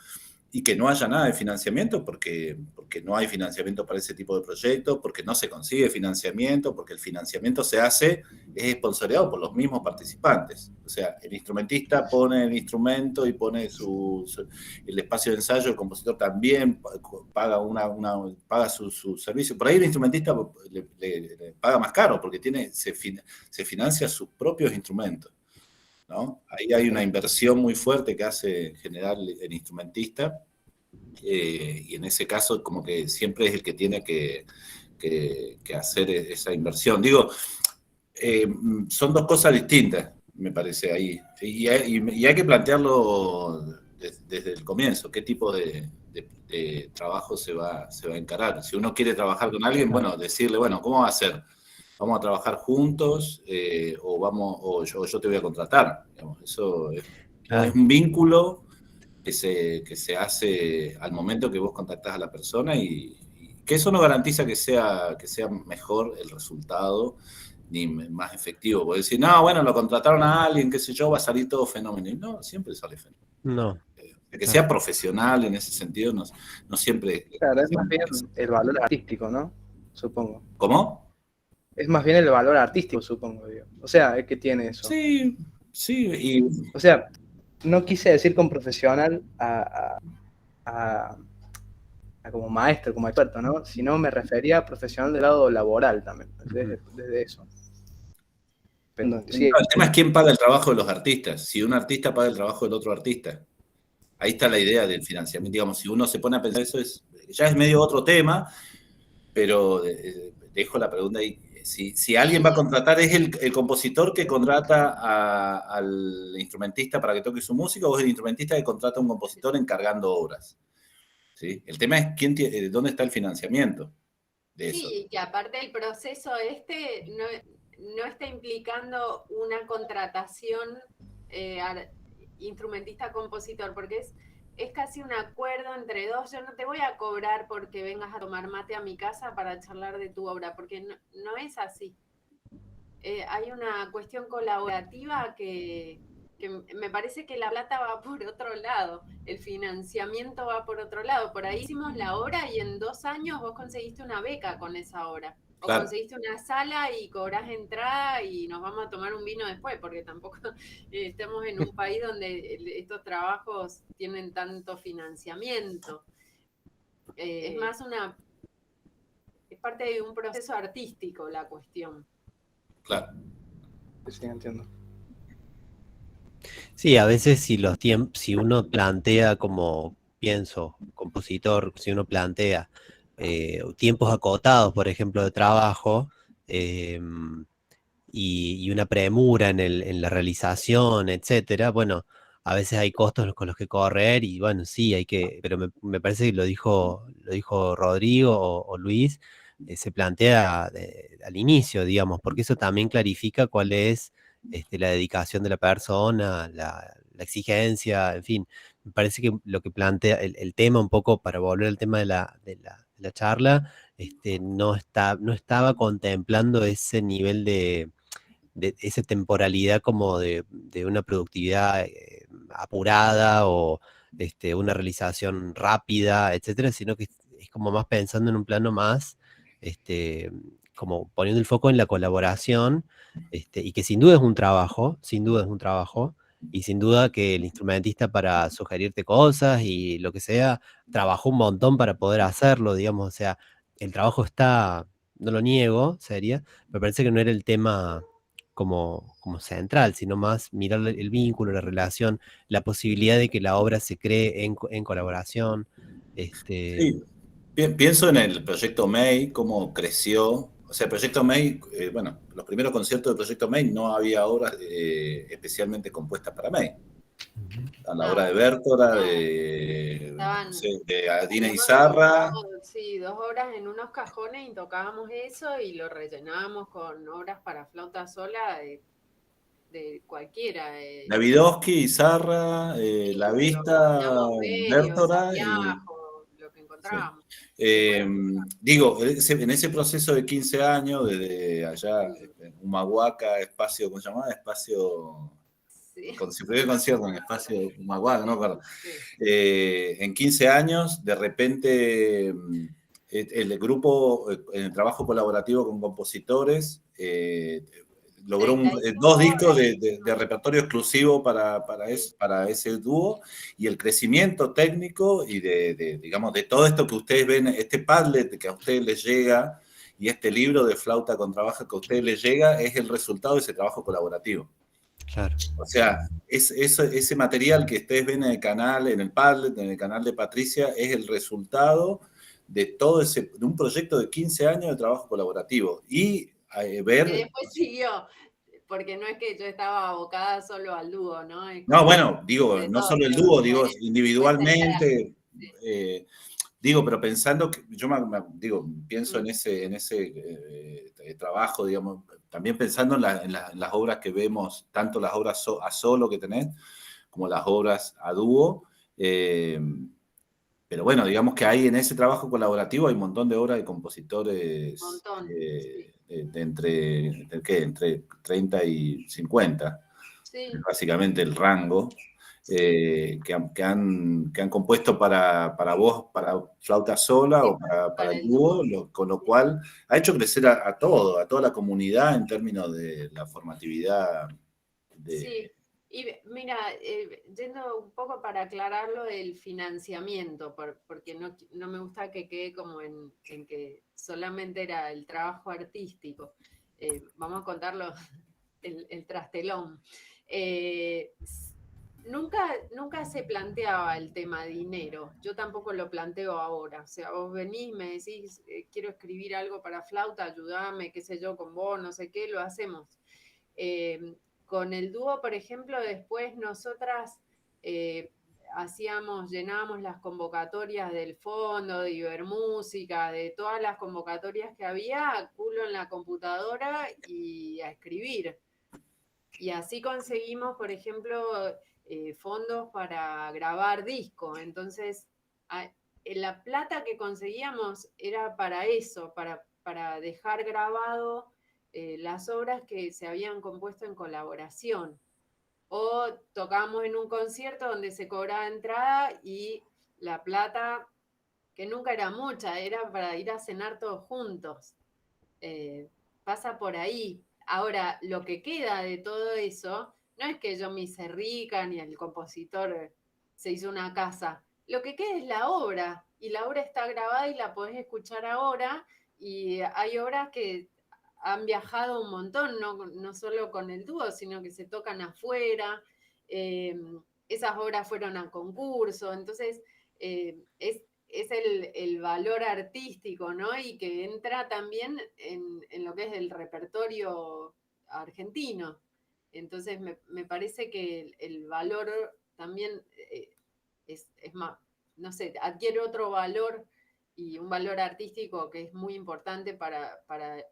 y que no haya nada de financiamiento porque no hay financiamiento para ese tipo de proyectos, porque no se consigue financiamiento, porque el financiamiento es esponsoreado por los mismos participantes. O sea, el instrumentista pone el instrumento y pone el espacio de ensayo, el compositor también paga paga su servicio. Por ahí el instrumentista le paga más caro porque se financia sus propios instrumentos, ¿no? Ahí hay una inversión muy fuerte que hace en general el instrumentista, y en ese caso como que siempre es el que tiene que hacer esa inversión. Digo, son dos cosas distintas, me parece ahí, y hay que plantearlo desde el comienzo, qué tipo de trabajo se va a encarar. Si uno quiere trabajar con alguien, bueno, decirle, bueno, ¿cómo va a ser? ¿Vamos a trabajar juntos o yo te voy a contratar? Digamos, eso es un vínculo que se hace al momento que vos contactás a la persona y que eso no garantiza que sea mejor el resultado ni más efectivo. Vos decís, no, bueno, lo contrataron a alguien, qué sé yo, va a salir todo fenómeno. Y no, siempre sale fenómeno. No. Que sea profesional en ese sentido, no siempre... Claro, es más bien el valor artístico, ¿no? Supongo. ¿Cómo? Es más bien el valor artístico, supongo, digo. O sea, es que tiene eso. Sí. O sea, no quise decir con profesional a como maestro, como experto, ¿no? Sino me refería a profesional del lado laboral también, desde eso. Pero, sí, El tema es quién paga el trabajo de los artistas. Si un artista paga el trabajo del otro artista. Ahí está la idea del financiamiento. Digamos, si uno se pone a pensar eso, ya es medio otro tema, pero dejo la pregunta ahí. Si alguien va a contratar, ¿es el compositor que contrata al instrumentista para que toque su música o es el instrumentista que contrata a un compositor encargando obras? ¿Sí? El tema es dónde está el financiamiento. de eso. Sí, y aparte el proceso no está implicando una contratación instrumentista-compositor, porque es casi un acuerdo entre dos. Yo no te voy a cobrar porque vengas a tomar mate a mi casa para charlar de tu obra, porque no es así. Hay una cuestión colaborativa que me parece que la plata va por otro lado, el financiamiento va por otro lado. Por ahí hicimos la obra y en 2 años vos conseguiste una beca con esa obra. O Claro. conseguiste una sala y cobrás entrada y nos vamos a tomar un vino después, porque tampoco estamos en un país donde estos trabajos tienen tanto financiamiento. Es más es parte de un proceso artístico la cuestión. Claro. Sí, entiendo. Sí, a veces si uno plantea como, pienso, compositor, si uno plantea tiempos acotados, por ejemplo, de trabajo, y una premura en la realización, etcétera, bueno, a veces hay costos con los que correr y bueno, sí, pero me parece que lo dijo Rodrigo o Luis, se plantea al inicio, digamos, porque eso también clarifica cuál es la dedicación de la persona, la exigencia, en fin. Me parece que lo que plantea el tema, un poco para volver al tema de la charla, no estaba contemplando ese nivel de esa temporalidad como de una productividad apurada o una realización rápida, etcétera, sino que es como más pensando en un plano más, como poniendo el foco en la colaboración, y que sin duda es un trabajo, sin duda es un trabajo, y sin duda que el instrumentista para sugerirte cosas y lo que sea, trabajó un montón para poder hacerlo, digamos, o sea, el trabajo está, no lo niego, sería, me parece que no era el tema como central, sino más mirar el vínculo, la relación, la posibilidad de que la obra se cree en colaboración. Sí. Pienso en el Proyecto May, cómo creció. O sea, el Proyecto May, bueno, los primeros conciertos del Proyecto May no había obras especialmente compuestas para May. A la obra de Bertora, no sé, de Adina Izarra. Sí, 2 horas en unos cajones y tocábamos eso y lo rellenábamos con obras para flauta sola de cualquiera. Davidovsky, Izarra, La Vista, Bertora y... lo que encontrábamos. Digo, en ese proceso de 15 años, desde allá, Humahuaca, espacio, ¿cómo se llamaba? Espacio... Sí. Con su primer concierto en el espacio Humahuaca, no me acuerdo. Sí. En 15 años, de repente, el grupo, en el trabajo colaborativo con compositores, logró 2 discos de repertorio exclusivo para ese dúo, y el crecimiento técnico y digamos, de todo esto que ustedes ven, este Padlet que a ustedes les llega y este libro de flauta con trabajo que a ustedes les llega, es el resultado de ese trabajo colaborativo. Claro. O sea, ese material que ustedes ven en el canal, en el Padlet, en el canal de Patricia, es el resultado de de un proyecto de 15 años de trabajo colaborativo. Y ver... Que después siguió, porque no es que yo estaba abocada solo al dúo, ¿no? No, bueno, digo, no solo el dúo, digo, individualmente, digo, pero pensando que yo pienso en ese trabajo, digamos, también pensando en las obras que vemos, tanto las obras a solo que tenés, como las obras a dúo. Pero bueno, digamos que hay en ese trabajo colaborativo hay un montón de obras de compositores entre 30 y 50, sí. básicamente el rango. Que han compuesto para voz, para flauta sola o para el dúo, con lo cual ha hecho crecer a toda la comunidad en términos de la formatividad. Sí, y mira, yendo un poco para aclararlo del financiamiento, porque no me gusta que quede como en que solamente era el trabajo artístico. Vamos a contarlo el trastelón. Nunca se planteaba el tema dinero. Yo tampoco lo planteo ahora. O sea, vos venís, me decís, quiero escribir algo para flauta, ayúdame, qué sé yo, con vos, no sé qué, lo hacemos. Con el dúo, por ejemplo, después nosotras llenábamos las convocatorias del fondo, de Ibermúsica, de todas las convocatorias que había, culo en la computadora y a escribir. Y así conseguimos, por ejemplo, fondos para grabar disco. Entonces, la plata que conseguíamos era para eso, para dejar grabado las obras que se habían compuesto en colaboración. O tocábamos en un concierto donde se cobraba entrada y la plata, que nunca era mucha, era para ir a cenar todos juntos. Pasa por ahí. Ahora, lo que queda de todo eso, no es que yo me hice rica ni el compositor se hizo una casa. Lo que queda es la obra, y la obra está grabada y la podés escuchar ahora, y hay obras que han viajado un montón, no solo con el dúo, sino que se tocan afuera. Esas obras fueron a concurso, entonces es el valor artístico, ¿no? Y que entra también en lo que es el repertorio argentino. Entonces me parece que el valor también es más, no sé, adquiere otro valor y un valor artístico que es muy importante para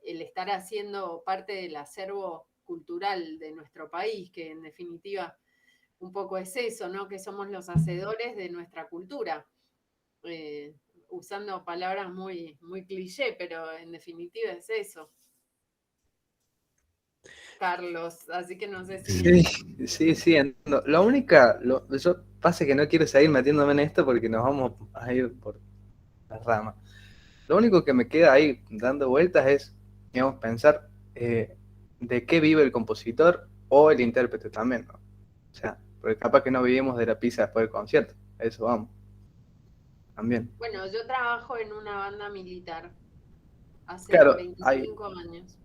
el estar haciendo parte del acervo cultural de nuestro país, que en definitiva un poco es eso, ¿no? Que somos los hacedores de nuestra cultura. Usando palabras muy, muy cliché, pero en definitiva es eso. Carlos, así que no sé si... Sí, entiendo. Yo pasa que no quiero seguir metiéndome en esto porque nos vamos a ir por las ramas. Lo único que me queda ahí dando vueltas es, digamos, pensar de qué vive el compositor o el intérprete también, ¿no? O sea, porque capaz que no vivimos de la pizza después del concierto. A eso vamos. También. Bueno, yo trabajo en una banda militar hace Claro, 25 años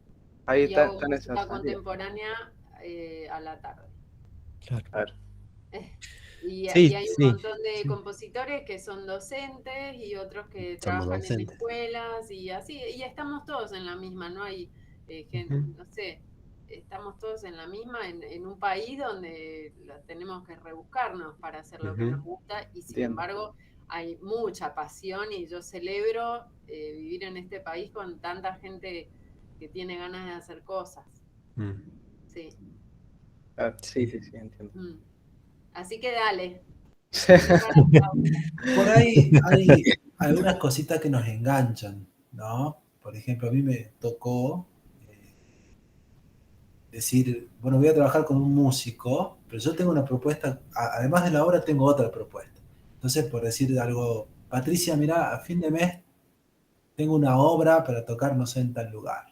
ahí y hago están esas música salidas. contemporánea a la tarde. Claro. A ver. Y Sí, hay un sí, montón de sí. compositores que son docentes y otros que Somos trabajan en docentes. escuelas y así, y estamos todos en la misma, no hay gente, Ujú. no sé, estamos todos en la misma en un país donde tenemos que rebuscarnos para hacer lo que nos Ujú. gusta y sin Entiendo. embargo hay mucha pasión y yo celebro vivir en este país con tanta gente que tiene ganas de hacer cosas. Mm. Sí. Sí, entiendo. Así que dale. Por ahí hay algunas cositas que nos enganchan, ¿no? Por ejemplo, a mí me tocó decir, bueno, voy a trabajar con un músico, pero yo tengo una propuesta, además de la obra tengo otra propuesta. Entonces, por decir algo, Patricia, mira, a fin de mes tengo una obra para tocar, no sé, en tal lugar.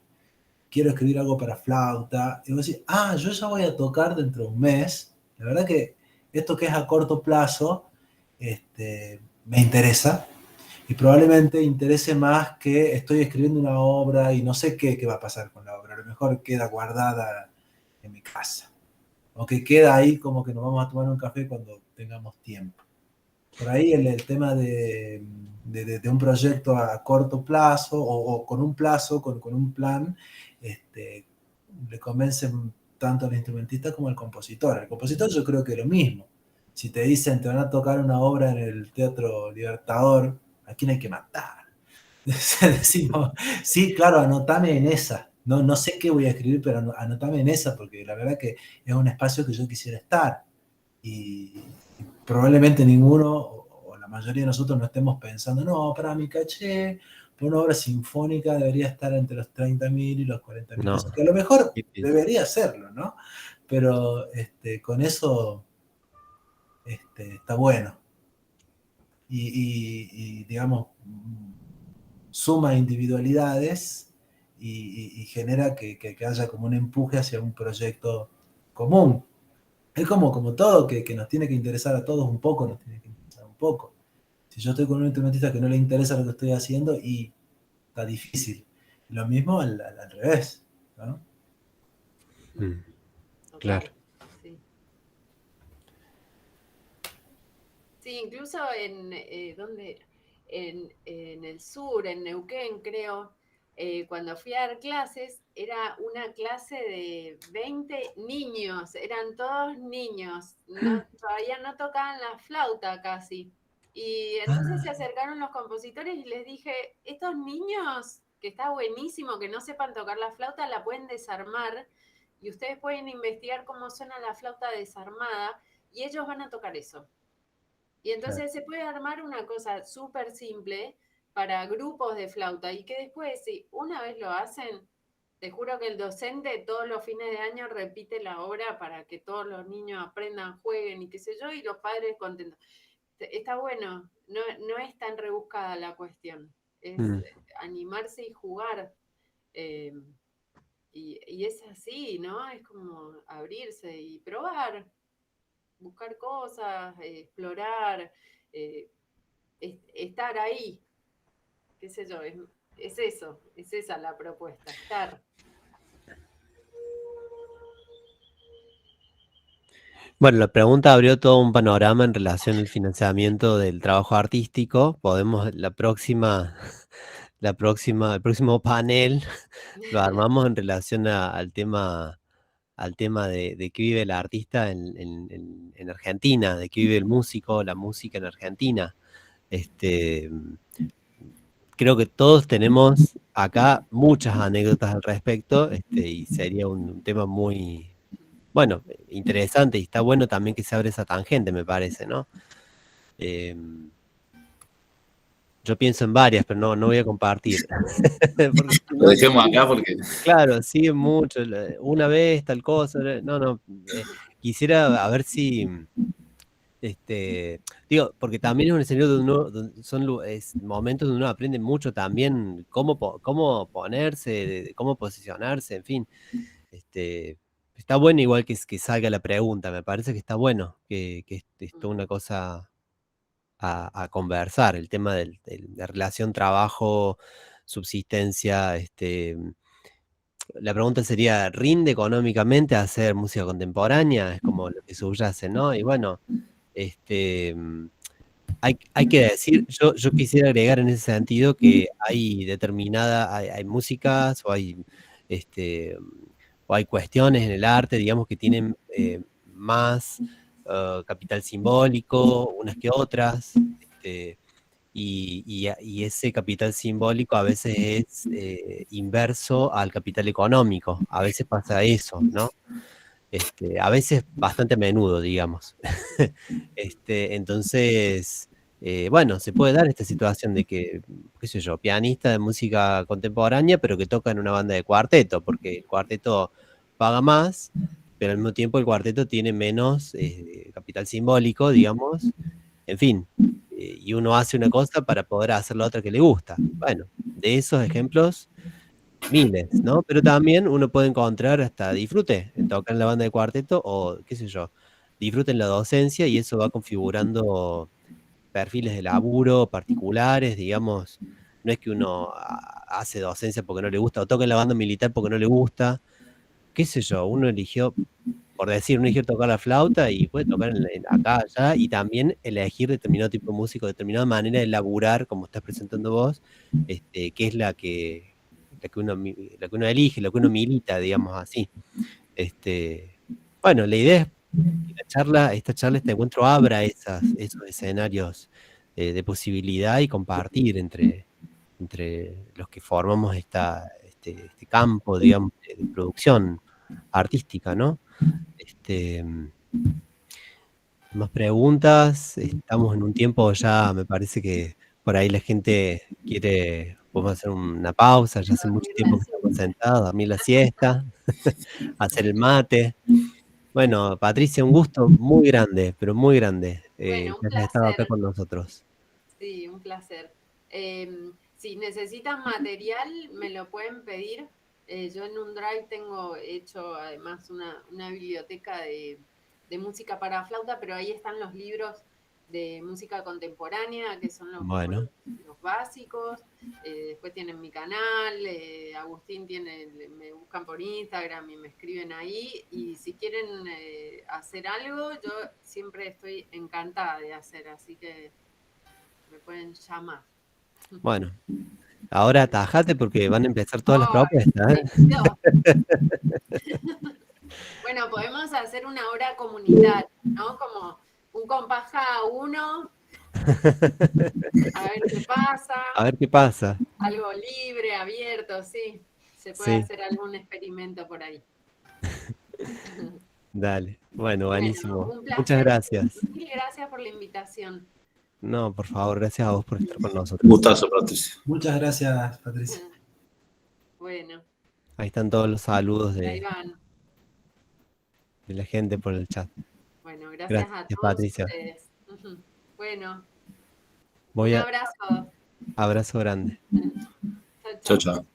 Quiero escribir algo para flauta. Y vos decís, yo ya voy a tocar dentro de un mes. La verdad que esto que es a corto plazo, me interesa. Y probablemente interese más que estoy escribiendo una obra y no sé qué va a pasar con la obra. A lo mejor queda guardada en mi casa. O que queda ahí como que nos vamos a tomar un café cuando tengamos tiempo. Por ahí el tema de un proyecto a corto plazo o con un plazo, con un plan, le convencen tanto al instrumentista como al compositor. Al compositor yo creo que es lo mismo. Si te dicen te van a tocar una obra en el Teatro Libertador, ¿a quién hay que matar? Decimos, sí, claro, anotame en esa. No sé qué voy a escribir, pero anotame en esa, porque la verdad que es un espacio que yo quisiera estar. Y probablemente ninguno o la mayoría de nosotros no estemos pensando, no, para mi caché, por una obra sinfónica debería estar entre los 30.000 y los 40.000 No. pesos, que a lo mejor Difícil. debería serlo, ¿no? Pero con eso está bueno. Y digamos, suma individualidades y genera que haya como un empuje hacia un proyecto común. Es como todo, que nos tiene que interesar a todos un poco, nos tiene que interesar un poco. Si yo estoy con un instrumentista que no le interesa lo que estoy haciendo, y está difícil. Lo mismo al revés, ¿no? Mm. Total, Claro. sí. Sí, incluso ¿dónde era? En el sur, en Neuquén, creo, cuando fui a dar clases, era una clase de 20 niños, eran todos niños, todavía no tocaban la flauta casi. Y entonces se acercaron los compositores y les dije, estos niños, que está buenísimo, que no sepan tocar la flauta, la pueden desarmar y ustedes pueden investigar cómo suena la flauta desarmada y ellos van a tocar eso. Y entonces se puede armar una cosa súper simple para grupos de flauta y que después, si una vez lo hacen, te juro que el docente todos los fines de año repite la obra para que todos los niños aprendan, jueguen y qué sé yo, y los padres contentos. Está bueno, no es tan rebuscada la cuestión, es animarse y jugar. eh, y es así, ¿no? Es como abrirse y probar, buscar cosas, explorar, eh, estar ahí, qué sé yo, es eso, es esa la propuesta, estar. Bueno, la pregunta abrió todo un panorama en relación al financiamiento del trabajo artístico. Podemos, el próximo panel lo armamos en relación al tema de qué vive el artista en Argentina, de qué vive el músico, la música en Argentina. Creo que todos tenemos acá muchas anécdotas al respecto, y sería un tema muy, bueno, interesante, y está bueno también que se abre esa tangente, me parece, ¿no? Yo pienso en varias, pero no voy a compartir. Porque si Lo no, dejemos acá porque... claro, sigue mucho, una vez tal cosa, quisiera a ver si, digo, porque también es un escenario es momentos donde uno aprende mucho también cómo ponerse, cómo posicionarse, en fin. Está bueno igual que salga la pregunta, me parece que está bueno, que es toda una cosa a conversar, el tema de la relación trabajo, subsistencia. La pregunta sería, ¿rinde económicamente hacer música contemporánea? Es como lo que subyace, ¿no? Y bueno, hay que decir, yo quisiera agregar en ese sentido que hay hay músicas este, o hay cuestiones en el arte, digamos, que tienen más capital simbólico, unas que otras, y ese capital simbólico a veces es inverso al capital económico, a veces pasa eso, ¿no? A veces bastante a menudo, digamos. Entonces, bueno, se puede dar esta situación de que, qué sé yo, pianista de música contemporánea, pero que toca en una banda de cuarteto, porque el cuarteto paga más, pero al mismo tiempo el cuarteto tiene menos capital simbólico, digamos. En fin, y uno hace una cosa para poder hacer la otra que le gusta. Bueno, de esos ejemplos miles, ¿no? Pero también uno puede encontrar hasta disfrute en tocar en la banda de cuarteto o, qué sé yo, disfrute en la docencia, y eso va configurando perfiles de laburo particulares, digamos. No es que uno hace docencia porque no le gusta o toca en la banda militar porque no le gusta, qué sé yo, uno eligió, por decir, uno eligió tocar la flauta y puede tocar acá, allá, y también elegir determinado tipo de músico, determinada manera de laburar, como estás presentando vos, que es la que uno elige, lo que uno milita, digamos así. Bueno, la idea es que esta charla, este encuentro abra esos escenarios de posibilidad y compartir entre los que formamos este campo, digamos, de producción artística, ¿no? Más preguntas. Estamos en un tiempo ya, me parece que por ahí la gente podemos hacer una pausa, ya hace mucho tiempo que estamos sentados, dormir la siesta, hacer el mate. Bueno, Patricia, un gusto muy grande, pero muy grande, Bueno, un que hayas estado acá placer. con nosotros. Sí, un placer. Si necesitan material, me lo pueden pedir. Yo en un drive tengo hecho además una biblioteca de música para flauta, pero ahí están los libros de música contemporánea, que son Bueno, los básicos. Después tienen mi canal, Agustín me buscan por Instagram y me escriben ahí. Y si quieren hacer algo, yo siempre estoy encantada de hacer, así que me pueden llamar. bueno. Ahora atajate porque van a empezar todas las Ay, propuestas, ¿eh? no. Bueno, podemos hacer una hora comunitaria, ¿no? Como un compás cada uno, a ver qué pasa, A ver qué pasa. algo libre, abierto, sí. Se puede Sí, hacer algún experimento por ahí. dale. Bueno, Bueno, buenísimo. un Muchas placer. gracias. Mil gracias por la invitación. No, por favor, gracias a vos por estar con Un nosotros. gustazo, Patricia. Muchas gracias, Patricia. Bueno, Ahí están todos los saludos ahí de van. la gente por el chat. Bueno, gracias a Gracias, todos Patricia. ustedes. Ujú. Bueno, Voy un a abrazo. abrazo grande. Chao, Chao, chao. chao.